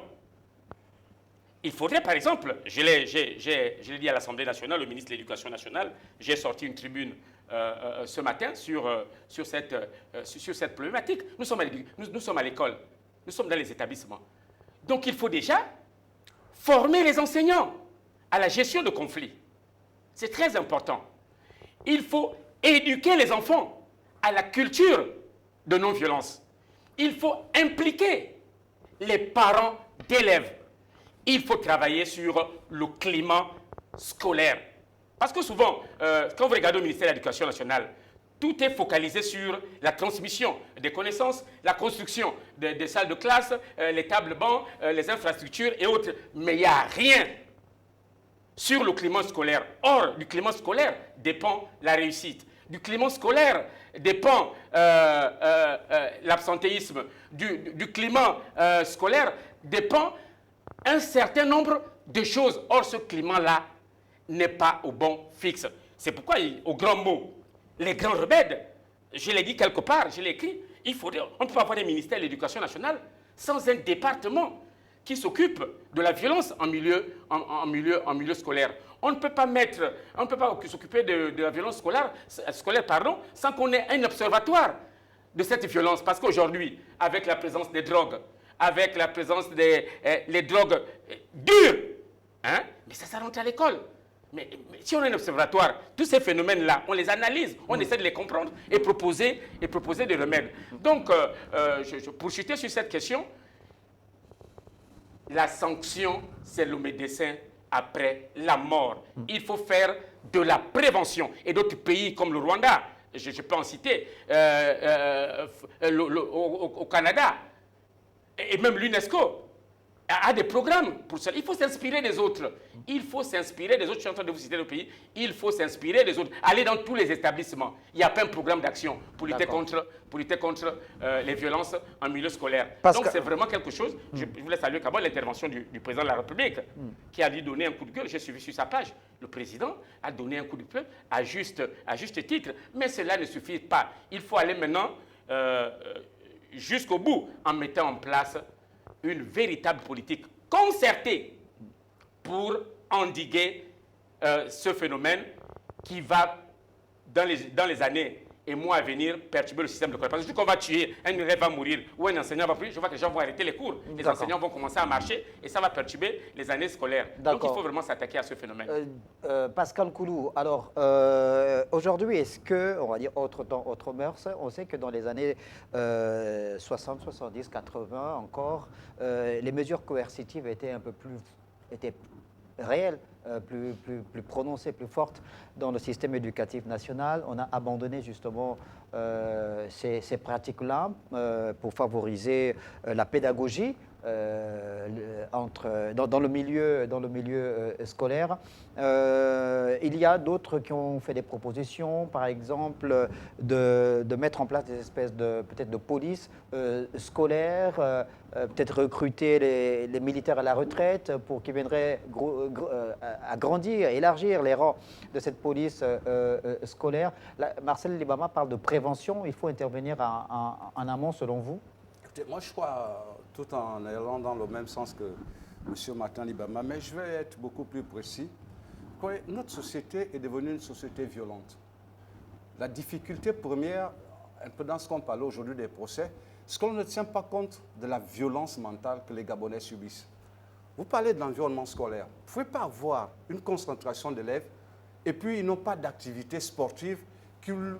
il faudrait, par exemple, je l'ai dit à l'Assemblée nationale, au ministre de l'Éducation nationale, j'ai sorti une tribune ce matin sur cette problématique. Nous sommes à l'école, nous sommes dans les établissements. Donc il faut déjà former les enseignants à la gestion de conflits. C'est très important. Il faut éduquer les enfants à la culture de non-violence. Il faut impliquer les parents d'élèves. Il faut travailler sur le climat scolaire. Parce que souvent, quand vous regardez au ministère de l'Éducation nationale, tout est focalisé sur la transmission des connaissances, la construction des salles de classe, les tables bancs, les infrastructures et autres. Mais il n'y a rien sur le climat scolaire. Or, du climat scolaire dépend la réussite. Du climat scolaire dépend l'absentéisme. Du climat scolaire dépend un certain nombre de choses. Or, ce climat-là n'est pas au bon fixe. C'est pourquoi, au grand mot, les grands remèdes, je l'ai dit quelque part, je l'ai écrit, on ne peut pas avoir un ministère de l'Éducation nationale sans un département qui s'occupe de la violence en milieu scolaire. On ne peut pas s'occuper de la violence scolaire sans qu'on ait un observatoire de cette violence. Parce qu'aujourd'hui, avec la présence des drogues, avec la présence des drogues dures, hein, mais ça rentre à l'école. Mais si on a un observatoire, tous ces phénomènes-là, on les analyse, on essaie de les comprendre et proposer des remèdes. Donc, pour chuter sur cette question, la sanction, c'est le médecin après la mort. Il faut faire de la prévention. Et d'autres pays comme le Rwanda, je peux en citer, au Canada, et même l'UNESCO a des programmes pour ça. Il faut s'inspirer des autres. Il faut s'inspirer des autres. Je suis en train de vous citer le pays. Il faut s'inspirer des autres. Aller dans tous les établissements. Il n'y a pas un programme d'action pour lutter contre les violences en milieu scolaire. Donc c'est vraiment quelque chose. Je voulais saluer d'abord l'intervention du président de la République qui a lui donné un coup de gueule. J'ai suivi sur sa page. Le président a donné un coup de gueule à juste titre. Mais cela ne suffit pas. Il faut aller maintenant jusqu'au bout en mettant en place une véritable politique concertée pour endiguer ce phénomène qui va, dans les années et mois à venir, perturber le système de l'école. Parce que quand on va tuer, un élève va mourir ou un enseignant va plus, je vois que les gens vont arrêter les cours. Les enseignants vont commencer à marcher et ça va perturber les années scolaires. Donc il faut vraiment s'attaquer à ce phénomène. Pascal Koulou, alors aujourd'hui, est-ce que, on va dire autre temps, autre mœurs, on sait que dans les années 60, 70, 80 encore, les mesures coercitives étaient un peu plus réelles, plus prononcées, plus fortes dans le système éducatif national. On a abandonné justement ces pratiques-là pour favoriser la pédagogie dans le milieu scolaire. Il y a d'autres qui ont fait des propositions, par exemple, de mettre en place des espèces peut-être de police scolaire, peut-être recruter les militaires à la retraite pour qu'ils viendraient agrandir, élargir les rangs de cette police scolaire. Marcel Libama parle de prévention. Il faut intervenir en amont, selon vous? Écoutez, moi, je crois, tout en allant dans le même sens que M. Martin Libama, mais je vais être beaucoup plus précis. Notre société est devenue une société violente. La difficulté première, un peu dans ce qu'on parle aujourd'hui des procès, c'est qu'on ne tient pas compte de la violence mentale que les Gabonais subissent. Vous parlez de l'environnement scolaire. Vous ne pouvez pas avoir une concentration d'élèves et puis ils n'ont pas d'activité sportive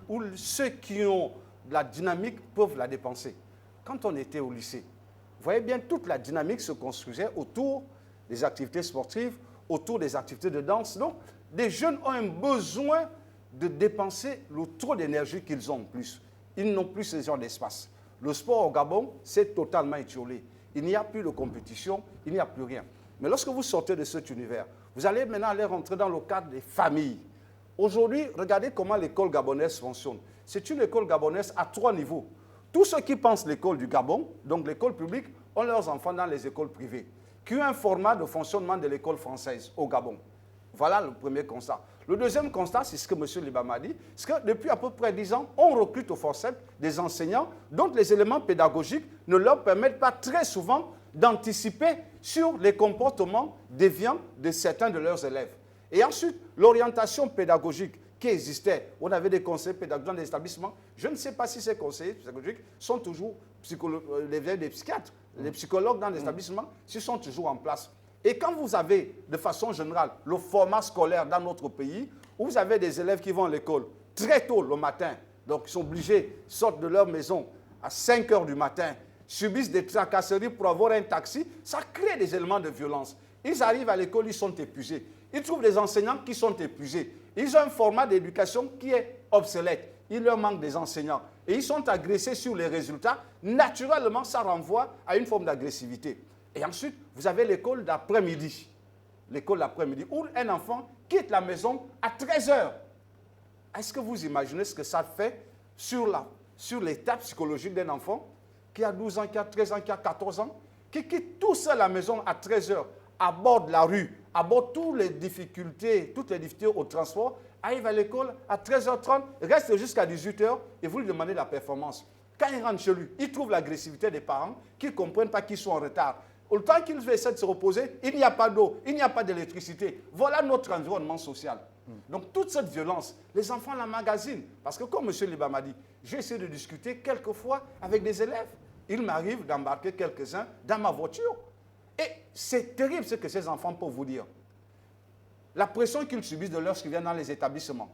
où ceux qui ont de la dynamique peuvent la dépenser. Quand on était au lycée, vous voyez bien, toute la dynamique se construisait autour des activités sportives, autour des activités de danse. Donc, les jeunes ont un besoin de dépenser le trop d'énergie qu'ils ont en plus. Ils n'ont plus ce genre d'espace. Le sport au Gabon, c'est totalement étiolé. Il n'y a plus de compétition, il n'y a plus rien. Mais lorsque vous sortez de cet univers, vous allez maintenant aller rentrer dans le cadre des familles. Aujourd'hui, regardez comment l'école gabonaise fonctionne. C'est une école gabonaise à 3 niveaux. Tous ceux qui pensent l'école du Gabon, donc l'école publique, ont leurs enfants dans les écoles privées, qui ont un format de fonctionnement de l'école française au Gabon. Voilà le premier constat. Le deuxième constat, c'est ce que M. Libama dit, c'est que depuis à peu près 10 ans, on recrute au forceps des enseignants dont les éléments pédagogiques ne leur permettent pas très souvent d'anticiper sur les comportements déviants de certains de leurs élèves. Et ensuite, l'orientation pédagogique qui existait, on avait des conseillers pédagogiques dans les établissements. Je ne sais pas si ces conseillers pédagogiques sont toujours des psychiatres, les psychologues dans les établissements, s'ils sont toujours en place. Et quand vous avez, de façon générale, le format scolaire dans notre pays, où vous avez des élèves qui vont à l'école très tôt le matin, donc ils sont obligés, sortent de leur maison à 5 heures du matin, subissent des tracasseries pour avoir un taxi, ça crée des éléments de violence. Ils arrivent à l'école, ils sont épuisés. Ils trouvent des enseignants qui sont épuisés. Ils ont un format d'éducation qui est obsolète. Il leur manque des enseignants. Et ils sont agressés sur les résultats. Naturellement, ça renvoie à une forme d'agressivité. Et ensuite, vous avez l'école d'après-midi. L'école d'après-midi, où un enfant quitte la maison à 13 heures. Est-ce que vous imaginez ce que ça fait sur l'état psychologique d'un enfant qui a 12 ans, qui a 13 ans, qui a 14 ans, qui quitte tout seul la maison à 13 heures, aborde la rue, aborde toutes les difficultés au transport, arrive à l'école à 13h30, reste jusqu'à 18h et vous lui demandez la performance. Quand il rentre chez lui, il trouve l'agressivité des parents qui ne comprennent pas qu'ils sont en retard. Au temps qu'il essaie de se reposer, il n'y a pas d'eau, il n'y a pas d'électricité. Voilà notre environnement social. Donc toute cette violence, les enfants la magasinent. Parce que comme M. Libama dit, j'ai essayé de discuter quelquefois avec des élèves. Il m'arrive d'embarquer quelques-uns dans ma voiture. Et c'est terrible ce que ces enfants peuvent vous dire. La pression qu'ils subissent de lorsqu'ils viennent dans les établissements.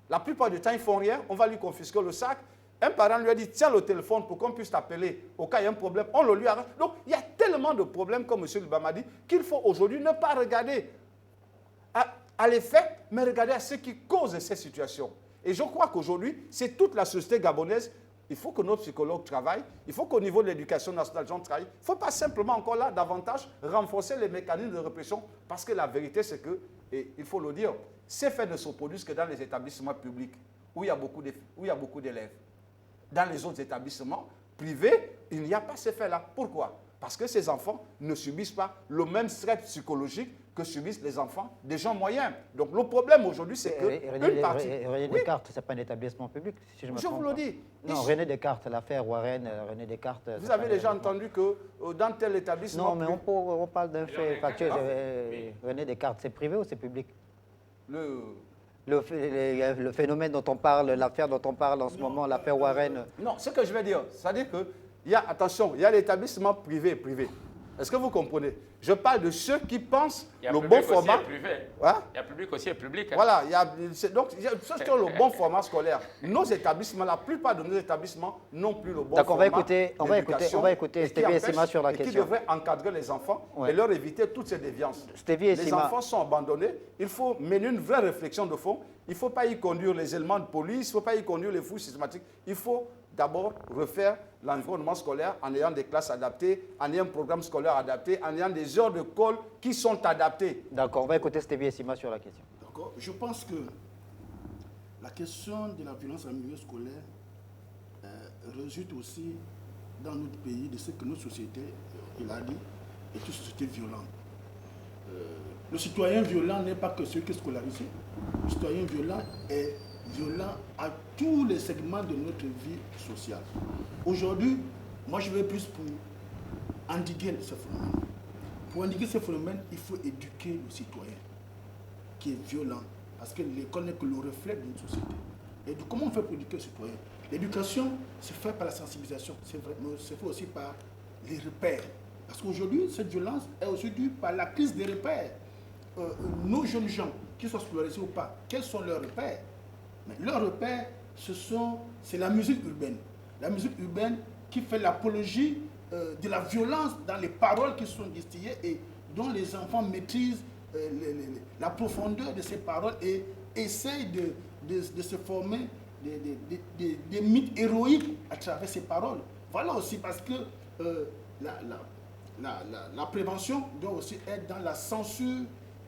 La plupart du temps, ils ne font rien, on va lui confisquer le sac. Un parent lui a dit, tiens le téléphone pour qu'on puisse t'appeler au cas où il y a un problème. On le lui arrête. Donc, il y a tellement de problèmes, comme M. Libama dit, qu'il faut aujourd'hui ne pas regarder à les faits, mais regarder à ce qui cause ces situations. Et je crois qu'aujourd'hui, c'est toute la société gabonaise. Il faut que nos psychologues travaillent. Il faut qu'au niveau de l'éducation nationale, les gens travaillent. Il ne faut pas simplement encore là, davantage, renforcer les mécanismes de répression. Parce que la vérité, c'est que, et il faut le dire, ces faits ne se produisent que dans les établissements publics, où il y a beaucoup d'élèves. Dans les autres établissements privés, il n'y a pas ces faits-là. Pourquoi? Parce que ces enfants ne subissent pas le même stress psychologique que subissent les enfants des gens moyens. Donc le problème aujourd'hui, c'est que une partie... René Descartes, ce n'est pas un établissement public, si je me trompe vous le dis. Non, René Descartes, l'affaire Warren, René Descartes... Vous avez déjà entendu que dans tel établissement... Non, mais on parle d'un fait factuel. René Descartes, c'est privé ou c'est public? Le phénomène dont on parle, l'affaire dont on parle en ce moment, l'affaire Warren... Non, ce que je veux dire, c'est-à-dire qu'il y a, attention, il y a l'établissement privé et privé. Est-ce que vous comprenez? Je parle de ceux qui pensent le bon format. Hein? Il y a public aussi et public. Hein? Voilà, donc ceux qui ont le bon format scolaire. Nos établissements, la plupart de nos établissements n'ont plus le bon format. Donc on va écouter Stevie et Sima sur la question. Qui devrait encadrer les enfants et leur éviter toutes ces déviances. Les enfants sont abandonnés. Il faut mener une vraie réflexion de fond. Il ne faut pas y conduire les éléments de police, il ne faut pas y conduire les fouilles systématiques. Il faut d'abord refaire l'environnement scolaire en ayant des classes adaptées, en ayant un programme scolaire adapté, en ayant des heures de colle qui sont adaptées. D'accord, on va écouter Stevie et Sima sur la question. D'accord. Je pense que la question de la violence en milieu scolaire résulte aussi dans notre pays de ce que notre société, il a dit, est une société violente. Le citoyen violent n'est pas que celui qui est scolarisé. Le citoyen violent est violent à tous les segments de notre vie sociale. Aujourd'hui, moi je vais plus pour endiguer ce phénomène. Pour endiguer ce phénomène, il faut éduquer le citoyen qui est violent, parce que l'école n'est que le reflet d'une société. Et comment on fait pour éduquer le citoyen? L'éducation se fait par la sensibilisation, c'est vrai, mais se fait aussi par les repères. Parce qu'aujourd'hui, cette violence est aussi due par la crise des repères. Nos jeunes gens, qu'ils soient scolarisés ou pas, quels sont leurs repères? Mais leurs repères, c'est la musique urbaine. La musique urbaine qui fait l'apologie de la violence dans les paroles qui sont distillées et dont les enfants maîtrisent la profondeur de ces paroles et essayent de se former des mythes héroïques à travers ces paroles. Voilà aussi parce que la prévention doit aussi être dans la censure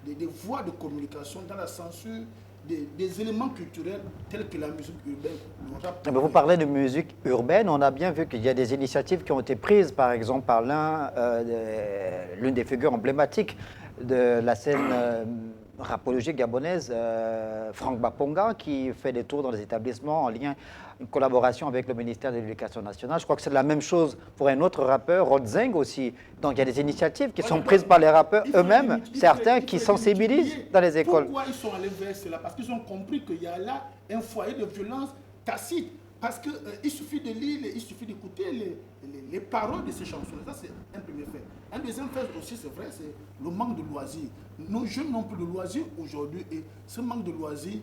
des voies de communication, dans la censure des éléments culturels tels que la musique urbaine. Mais vous parlez de musique urbaine, on a bien vu qu'il y a des initiatives qui ont été prises, par exemple par l'une des figures emblématiques de la scène rapologique gabonaise, Franck Baponga, qui fait des tours dans les établissements en lien, une collaboration avec le ministère de l'Éducation nationale. Je crois que c'est la même chose pour un autre rappeur, Rodzeng aussi. Donc il y a des initiatives qui sont prises par les rappeurs eux-mêmes, certains qui sensibilisent dans les écoles. Pourquoi ils sont allés vers cela? Parce qu'ils ont compris qu'il y a là un foyer de violence tacite. Parce qu'il suffit de lire, il suffit d'écouter les paroles de ces chansons. Ça, c'est un premier fait. Un deuxième fait aussi, c'est vrai, c'est le manque de loisirs. Nos jeunes n'ont plus de loisirs aujourd'hui et ce manque de loisirs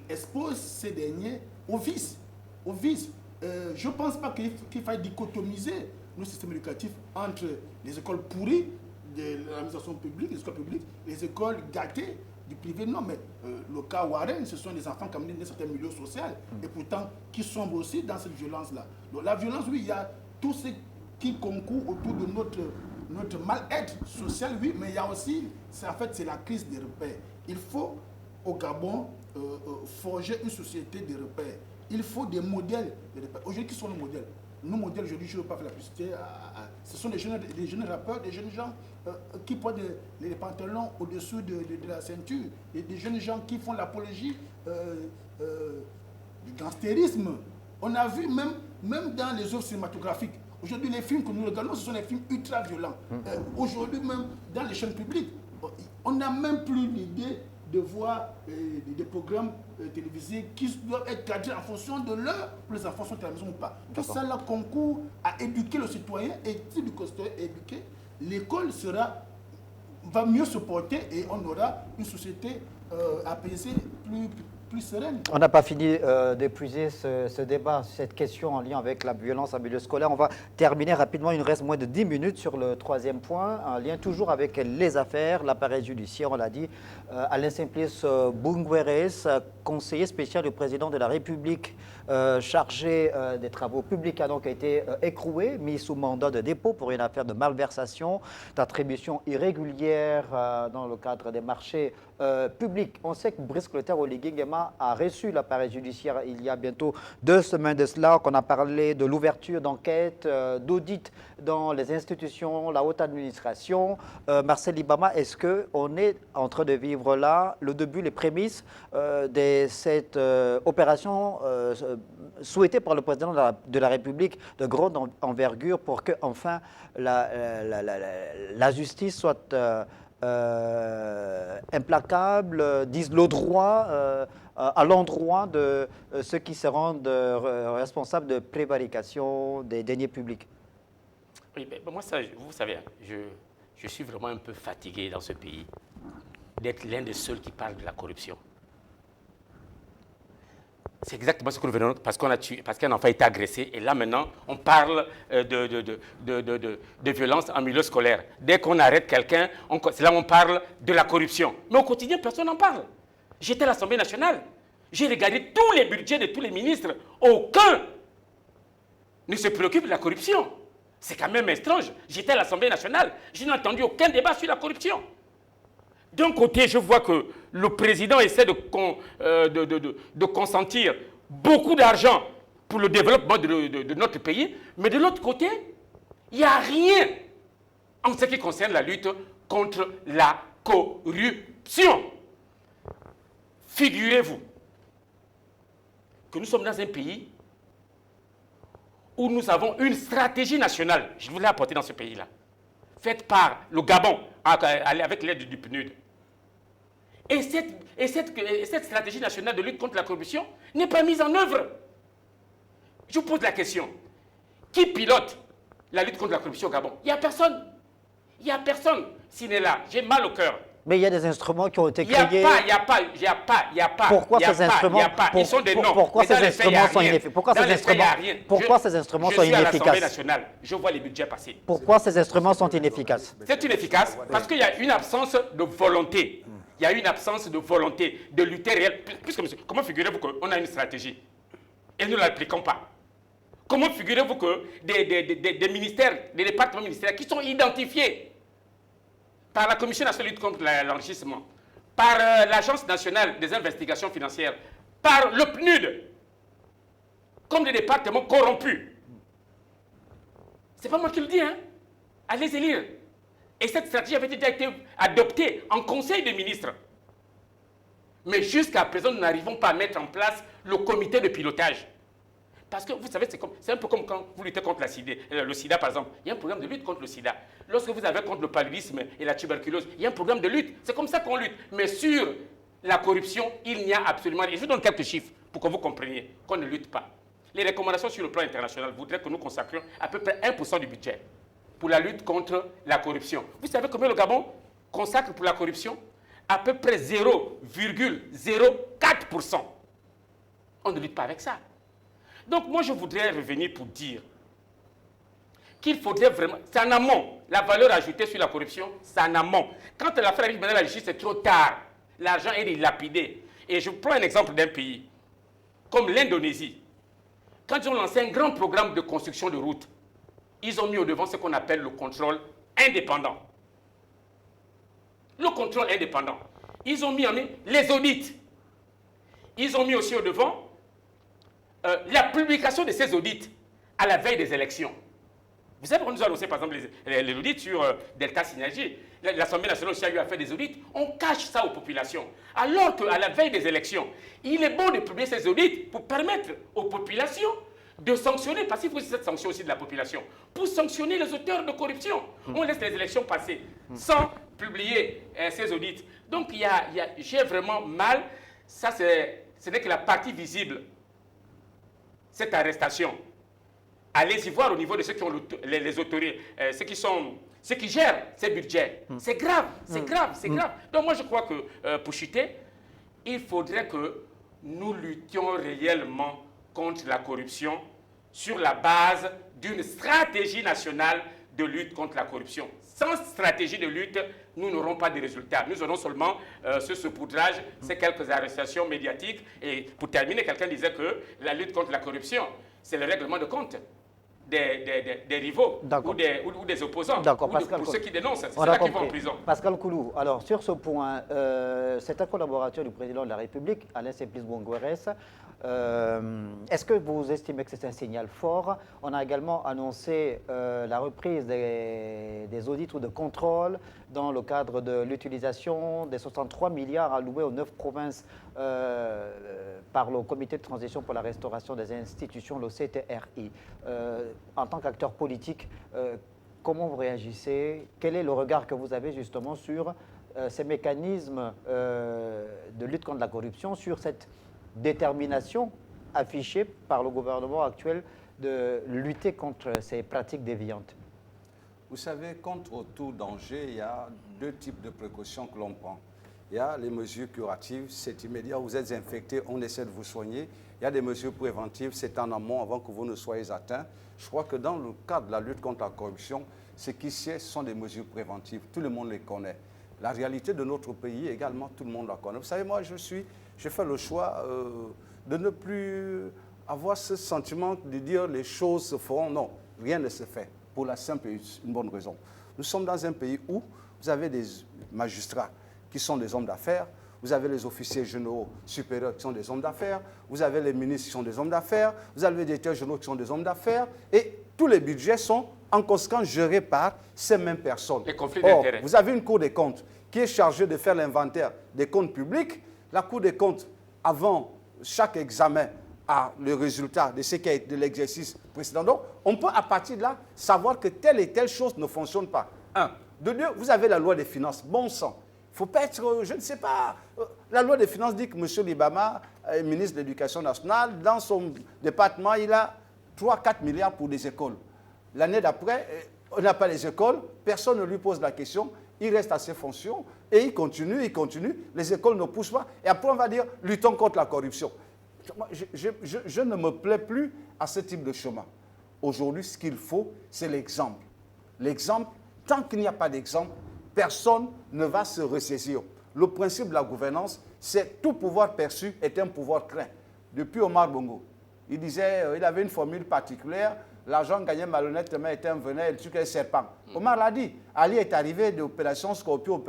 expose ces derniers au vice. Je ne pense pas qu'il faille dichotomiser nos systèmes éducatifs entre les écoles pourries de l'administration publique, les écoles publiques, les écoles gâtées du privé. Non, mais le cas Warren, ce sont des enfants qui viennent d'un certain milieu social et pourtant qui sombrent aussi dans cette violence-là. Donc la violence, oui, il y a tout ce qui concourt autour de notre mal-être social, oui, mais il y a aussi, c'est la crise des repères. Il faut, au Gabon, forger une société de repères. Il faut des modèles de repères. Aujourd'hui, qui sont nos modèles? Nos modèles, aujourd'hui, je ne veux pas faire la publicité, ce sont des jeunes rappeurs, des jeunes gens qui portent les pantalons au-dessous de la ceinture, et des jeunes gens qui font l'apologie du gangstérisme. On a vu même dans les œuvres cinématographiques. Aujourd'hui, les films que nous regardons, ce sont des films ultra violents. Aujourd'hui, même dans les chaînes publiques, on n'a même plus l'idée de voir des programmes télévisés qui doivent être cadrés en fonction de l'heure où les enfants sont à la maison ou pas. Tout ça là concourt à éduquer le citoyen, et si le citoyen est éduqué, l'école va mieux se porter et on aura une société apaisée, plus sereine. On n'a pas fini d'épuiser ce débat, cette question en lien avec la violence en milieu scolaire. On va terminer rapidement, il nous reste moins de 10 minutes sur le troisième point, en lien toujours avec les affaires, l'appareil judiciaire, on l'a dit. Alain Simplice Bungweres, conseiller spécial du président de la République, chargé des travaux publics, a donc été écroué, mis sous mandat de dépôt pour une affaire de malversation, d'attribution irrégulière dans le cadre des marchés publics. On sait que Brice Clotaire Oligui Nguema a reçu l'appareil judiciaire il y a bientôt 2 semaines de cela, qu'on a parlé de l'ouverture d'enquêtes, d'audits dans les institutions, la haute administration. Marcel Ibama, est-ce qu'on est en train de vivre là le début, les prémices de cette opération souhaitée par le président de la République de grande envergure pour que enfin la justice soit implacable, dise le droit à l'endroit de ceux qui se rendent responsables de prévarication des deniers publics? Oui, mais moi, ça, vous savez, je suis vraiment un peu fatigué dans ce pays d'être l'un des seuls qui parle de la corruption. C'est exactement ce que nous venons, parce qu'on a tué, parce qu'un enfant a été agressé, et là maintenant, on parle de violence en milieu scolaire. Dès qu'on arrête quelqu'un, c'est là où on parle de la corruption. Mais au quotidien, personne n'en parle. J'étais à l'Assemblée nationale, j'ai regardé tous les budgets de tous les ministres, aucun ne se préoccupe de la corruption. C'est quand même étrange. J'étais à l'Assemblée nationale, je n'ai entendu aucun débat sur la corruption. D'un côté, je vois que le président essaie de consentir beaucoup d'argent pour le développement de notre pays, mais de l'autre côté, il n'y a rien en ce qui concerne la lutte contre la corruption. Figurez-vous que nous sommes dans un pays où nous avons une stratégie nationale, je vous l'ai apportée dans ce pays-là, faite par le Gabon, avec l'aide du PNUD. Et cette stratégie nationale de lutte contre la corruption n'est pas mise en œuvre. Je vous pose la question. Qui pilote la lutte contre la corruption au Gabon? Il n'y a personne. Il n'y a personne. S'il est là, j'ai mal au cœur. Mais il y a des instruments qui ont été créés. Il n'y a pas. Pourquoi ces instruments, ils sont des noms. Pourquoi ces instruments sont inefficaces? Pourquoi ces instruments sont inefficaces? Je suis à l'Assemblée inefficaces? nationale, je vois les budgets passer. Pourquoi ces instruments sont inefficaces? C'est inefficace parce qu'il y a une absence de volonté. Il y a une absence de volonté de lutter réellement. Comment figurez-vous qu'on a une stratégie et nous ne l'appliquons pas? Comment figurez-vous que des ministères, des départements ministériels qui sont identifiés par la Commission nationale de lutte contre l'enrichissement, par l'Agence nationale des investigations financières, par le PNUD, comme des départements corrompus? Ce n'est pas moi qui le dis, hein? Allez-y lire. Et cette stratégie avait déjà été adoptée en Conseil des ministres. Mais jusqu'à présent, nous n'arrivons pas à mettre en place le comité de pilotage. Parce que vous savez, c'est un peu comme quand vous luttez contre le sida, par exemple. Il y a un programme de lutte contre le sida. Lorsque vous avez contre le paludisme et la tuberculose, il y a un programme de lutte. C'est comme ça qu'on lutte. Mais sur la corruption, il n'y a absolument rien. Je vous donne quelques chiffres pour que vous compreniez qu'on ne lutte pas. Les recommandations sur le plan international voudraient que nous consacrions à peu près 1% du budget pour la lutte contre la corruption. Vous savez combien le Gabon consacre pour la corruption? À peu près 0,04%. On ne lutte pas avec ça. Donc moi je voudrais revenir pour dire qu'il faudrait vraiment, c'est en amont, la valeur ajoutée sur la corruption, c'est en amont. Quand l'affaire arrive maintenant à la justice, c'est trop tard. L'argent est dilapidé. Et je prends un exemple d'un pays, comme l'Indonésie. Quand ils ont lancé un grand programme de construction de routes, ils ont mis au devant ce qu'on appelle le contrôle indépendant. Le contrôle indépendant. Ils ont mis en les audits. Ils ont mis aussi au devant la publication de ces audits à la veille des élections. Vous savez, on nous a annoncé par exemple les audits sur Delta Synergie. L'Assemblée nationale aussi a eu à faire des audits. On cache ça aux populations. Alors qu'à la veille des élections, il est bon de publier ces audits pour permettre aux populations de sanctionner, parce qu'il faut cette sanction aussi de la population, pour sanctionner les auteurs de corruption. On laisse les élections passer sans publier ces audits. Donc j'ai vraiment mal. Ça, ce n'est que la partie visible. Cette arrestation, allez-y voir au niveau de ceux qui ont les autorités, ceux qui gèrent ces budgets. C'est grave, c'est grave, c'est grave. Donc moi je crois que pour chuter, il faudrait que nous luttions réellement contre la corruption sur la base d'une stratégie nationale de lutte contre la corruption. Sans stratégie de lutte, nous n'aurons pas de résultats. Nous aurons seulement ce saupoudrage, ces quelques arrestations médiatiques. Et pour terminer, quelqu'un disait que la lutte contre la corruption, c'est le règlement de compte. des rivaux ou des opposants, pour ceux qui dénoncent. C'est ceux-là qui vont en prison. Pascal Koulou, alors sur ce point, c'est un collaborateur du président de la République, Alain Simplice Bongoérès. Est-ce que vous estimez que c'est un signal fort? On a également annoncé la reprise des audits ou de contrôle dans le cadre de l'utilisation des 63 milliards alloués aux 9 provinces par le Comité de transition pour la restauration des institutions, le CTRI. En tant qu'acteur politique, comment vous réagissez? Quel est le regard que vous avez justement sur ces mécanismes de lutte contre la corruption, sur cette détermination affichée par le gouvernement actuel de lutter contre ces pratiques déviantes? Vous savez, contre tout danger, il y a deux types de précautions que l'on prend. Il y a les mesures curatives, c'est immédiat, vous êtes infecté, on essaie de vous soigner. Il y a des mesures préventives, c'est en amont avant que vous ne soyez atteint. Je crois que dans le cadre de la lutte contre la corruption, ce qui sied, ce sont des mesures préventives. Tout le monde les connaît. La réalité de notre pays également, tout le monde la connaît. Vous savez, moi, j'ai fait le choix de ne plus avoir ce sentiment de dire les choses se feront. Non, rien ne se fait, pour la simple et une bonne raison. Nous sommes dans un pays où vous avez des magistrats qui sont des hommes d'affaires, vous avez les officiers généraux supérieurs qui sont des hommes d'affaires, vous avez les ministres qui sont des hommes d'affaires, vous avez les directeurs généraux qui sont des hommes d'affaires, et tous les budgets sont en conséquence gérés par ces mêmes personnes. Les conflits d'intérêts. Vous avez une Cour des comptes qui est chargée de faire l'inventaire des comptes publics. La Cour des comptes, avant chaque examen, a le résultat de ce qui a été de l'exercice précédent. Donc, on peut à partir de là savoir que telle et telle chose ne fonctionne pas. Un. De deux, vous avez la loi des finances. Bon sang. Il ne faut pas être, je ne sais pas. La loi des finances dit que M. Libama, ministre de l'Éducation nationale, dans son département, il a 3-4 milliards pour des écoles. L'année d'après, on n'a pas les écoles, personne ne lui pose la question, il reste à ses fonctions et il continue, les écoles ne poussent pas. Et après, on va dire, luttons contre la corruption. Je ne me plais plus à ce type de chemin. Aujourd'hui, ce qu'il faut, c'est l'exemple. L'exemple, tant qu'il n'y a pas d'exemple, personne ne va se ressaisir. Le principe de la gouvernance, c'est tout pouvoir perçu est un pouvoir craint. Depuis Omar Bongo, il disait, il avait une formule particulière, l'argent gagné malhonnêtement était un venin et le sucre est serpent. Omar l'a dit, Ali est arrivé d'opération Scorpion,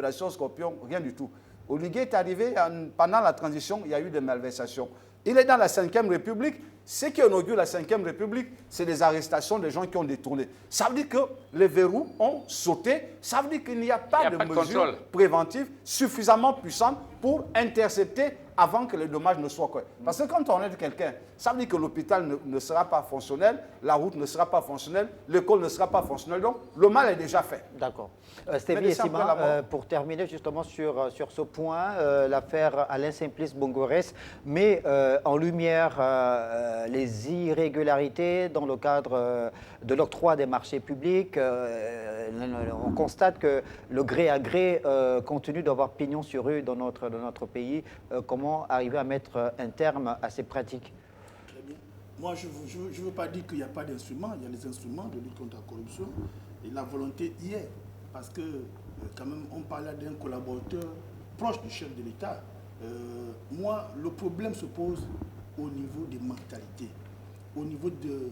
rien du tout. Oligué est arrivé, pendant la transition, il y a eu des malversations. Il est dans la 5e République. Ce qui inaugure la 5e République, c'est des arrestations des gens qui ont détourné. Ça veut dire que les verrous ont sauté. Ça veut dire qu'il n'y a pas de mesures préventives suffisamment puissantes pour intercepter avant que les dommages ne soient corrects. Parce que quand on aide quelqu'un, ça veut dire que l'hôpital ne sera pas fonctionnel, la route ne sera pas fonctionnelle, l'école ne sera pas fonctionnelle. Donc, le mal est déjà fait. D'accord. Stéphie Sima, pour terminer justement sur ce point, l'affaire Alain Simplice Bongoérès met en lumière les irrégularités dans le cadre de l'octroi des marchés publics. On constate que le gré à gré continue d'avoir pignon sur rue dans notre pays. Comment arriver à mettre un terme à ces pratiques? Très bien. Moi, je ne veux pas dire qu'il n'y a pas d'instruments. Il y a les instruments de lutte contre la corruption et la volonté y est. Parce que, quand même, on parlait d'un collaborateur proche du chef de l'État. Moi, le problème se pose au niveau des mentalités, au niveau de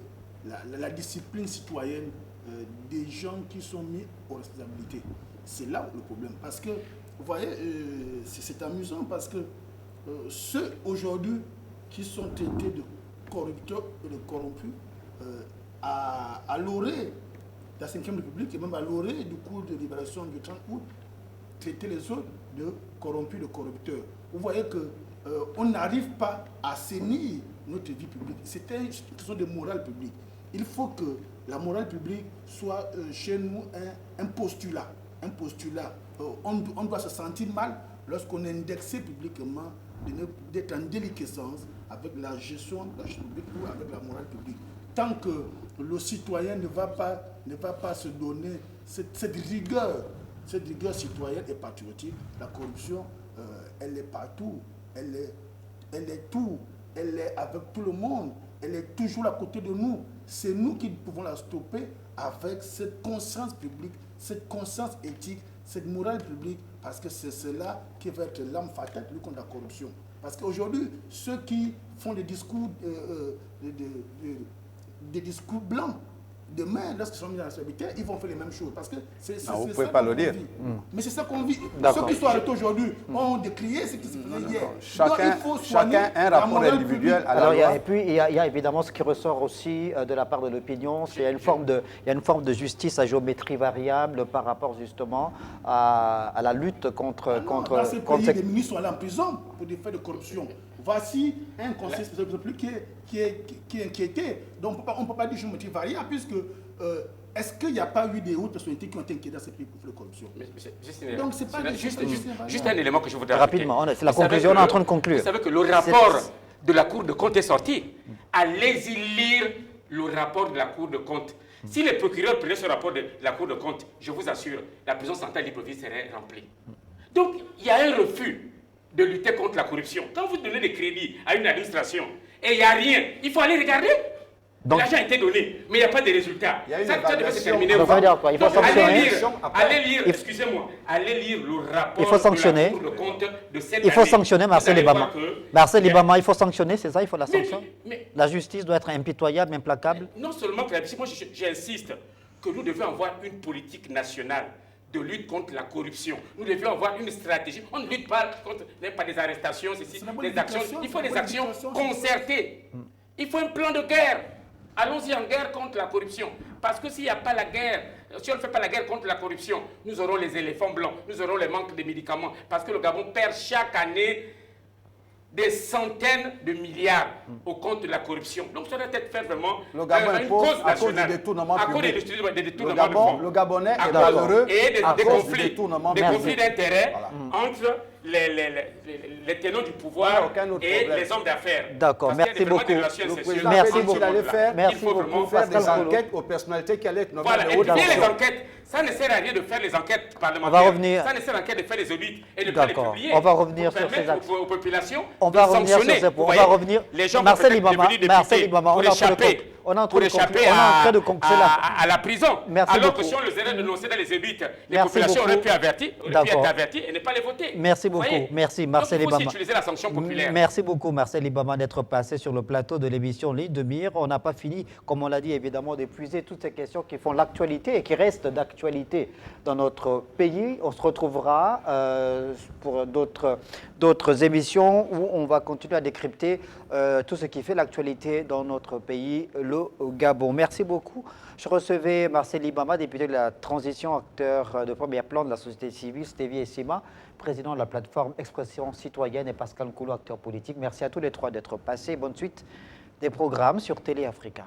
la discipline citoyenne des gens qui sont mis aux responsabilités. C'est là le problème. Parce que, vous voyez, c'est amusant parce que ceux aujourd'hui qui sont traités de corrupteurs et de corrompus, à l'orée de la 5e République et même à l'orée du cours de libération du 30 août, traiter les autres de corrompus, de corrupteurs. Vous voyez qu'on n'arrive pas à assainir notre vie publique. C'est une question de morale publique. Il faut que la morale publique soit chez nous un postulat. Un postulat. On doit se sentir mal lorsqu'on est indexé publiquement d'être en déliquescence avec la gestion de la chose publique ou avec la morale publique. Tant que le citoyen ne va pas se donner cette rigueur citoyenne et patriotique, la corruption, elle est partout, elle est tout, elle est avec tout le monde, elle est toujours à côté de nous. C'est nous qui pouvons la stopper avec cette conscience publique, cette conscience éthique, cette morale publique, parce que c'est cela qui va être l'âme fatale contre la corruption. Parce qu'aujourd'hui, ceux qui font des discours, des discours blancs demain, lorsqu'ils sont mis dans la responsabilité, ils vont faire les mêmes choses. Parce que c'est Non, vous ça pouvez pas qu'on le dire. vit. Mais c'est ça qu'on vit. D'accord. Ceux qui sont arrêtés aujourd'hui ont décrié ce qui se faisait hier. Donc, Chacun, il faut soigner chacun un la rapport morale individuel publique. à la Alors, loi. et puis, il y a évidemment ce qui ressort aussi de la part de l'opinion, c'est une forme de justice à géométrie variable par rapport justement à la lutte contre... Dans ces contre pays, cette- les ministres sont allés en prison pour des faits de corruption. Voici un conseil spécial qui est inquiété. Donc on ne peut pas dire géométrie variable, puisque est-ce qu'il n'y a pas eu des hautes personnalités qui ont été inquiétées dans ces pays pour faire de corruption? Donc c'est pas Juste un élément que je voudrais Rapidement, ajouter. c'est la Vous savez conclusion, que on est en train de conclure. Vous savez que le rapport de la Cour de compte est sorti. Allez-y lire le rapport de la Cour de compte. Si les procureurs prenaient ce rapport de la Cour de compte, je vous assure, la prison centrale d'Libreville serait remplie. Donc, il y a un refus de lutter contre la corruption. Quand vous donnez des crédits à une administration et il n'y a rien, il faut aller regarder. Donc- L'argent a été donné, mais il n'y a pas de résultats. Il y a une Ça devait se évaluation. terminer. Donc, ça veut dire quoi? Il faut Donc, sanctionner. allez lire, excusez-moi, allez lire le rapport Il faut sanctionner. de la Cour de compte de cette Il faut année. sanctionner Marcel Vous allez Ibama. voir que Marcel il y a- Ibama, il faut sanctionner, c'est ça, il faut la Mais- sanction. mais- La justice doit être impitoyable, implacable. Non seulement que la justice, moi j'insiste que nous devons avoir une politique nationale de lutte contre la corruption. Nous devions avoir une stratégie. On ne lutte pas contre pas des arrestations, ceci, C'est la bonne des actions. éducation, Il faut c'est la des bonne actions éducation. concertées. Il faut un plan de guerre. Allons-y en guerre contre la corruption. Parce que s'il n'y a pas la guerre, si on ne fait pas la guerre contre la corruption, nous aurons les éléphants blancs, nous aurons le manque de médicaments. Parce que le Gabon perd chaque année des centaines de milliards au compte de la corruption. Donc ça doit être fait vraiment Le Gabon est une pauvre cause à cause nationale. du détournement À cause public. des détournements de fonds. Le Gabonais À est cause- malheureux et à des cause du conflits, détournement des public. conflits d'intérêts Voilà. entre les tenants du Il n'y pouvoir a aucun autre et problème. les hommes d'affaires. D'accord, Parce qu'il y a merci vraiment des beaucoup. relations Le incestueuses président Merci a dit entre qu'il allait ce monde-là. faire, Merci Il faut beaucoup. vraiment faire des Pascal Kolo. enquêtes aux personnalités qui allaient être nommées Voilà, de et haut puis les d'ambition. enquêtes, ça ne sert à rien de faire les enquêtes parlementaires. On va revenir. Ça ne sert à rien de faire les audits et de ne pas les D'accord. publier. On va revenir pour sur ces permettre axes. aux populations On de va revenir sur sanctionner. ces Vous points. On voyez, va revenir. Les gens Marcel vont peut-être Ibama, devenir Marcel députés Ibama, pour on est en train de échapper, conclure. On est en train pour de échapper conclure. On est en train de conclure la- à la prison. Merci Alors beaucoup. que si on les aurait dénoncés dans les élites, les Merci populations beaucoup. auraient pu être D'accord. averties et ne pas les voter. Merci Vous beaucoup. voyez. Merci, Marcel Donc, il faut aussi Ibama. utiliser la sanction populaire. Merci beaucoup, Marcel Ibama, d'être passé sur le plateau de l'émission Ligne de Mire. On n'a pas fini, comme on l'a dit, évidemment, d'épuiser toutes ces questions qui font l'actualité et qui restent d'actualité dans notre pays. On se retrouvera pour d'autres émissions où on va continuer à décrypter tout ce qui fait l'actualité dans notre pays, le Gabon. Merci beaucoup. Je recevais Marcel Ibama, député de la transition, acteur de premier plan de la société civile, Stevie et Sima, président de la plateforme Expression citoyenne, et Pascal Kolo, acteur politique. Merci à tous les trois d'être passés. Bonne suite des programmes sur Télé Africa.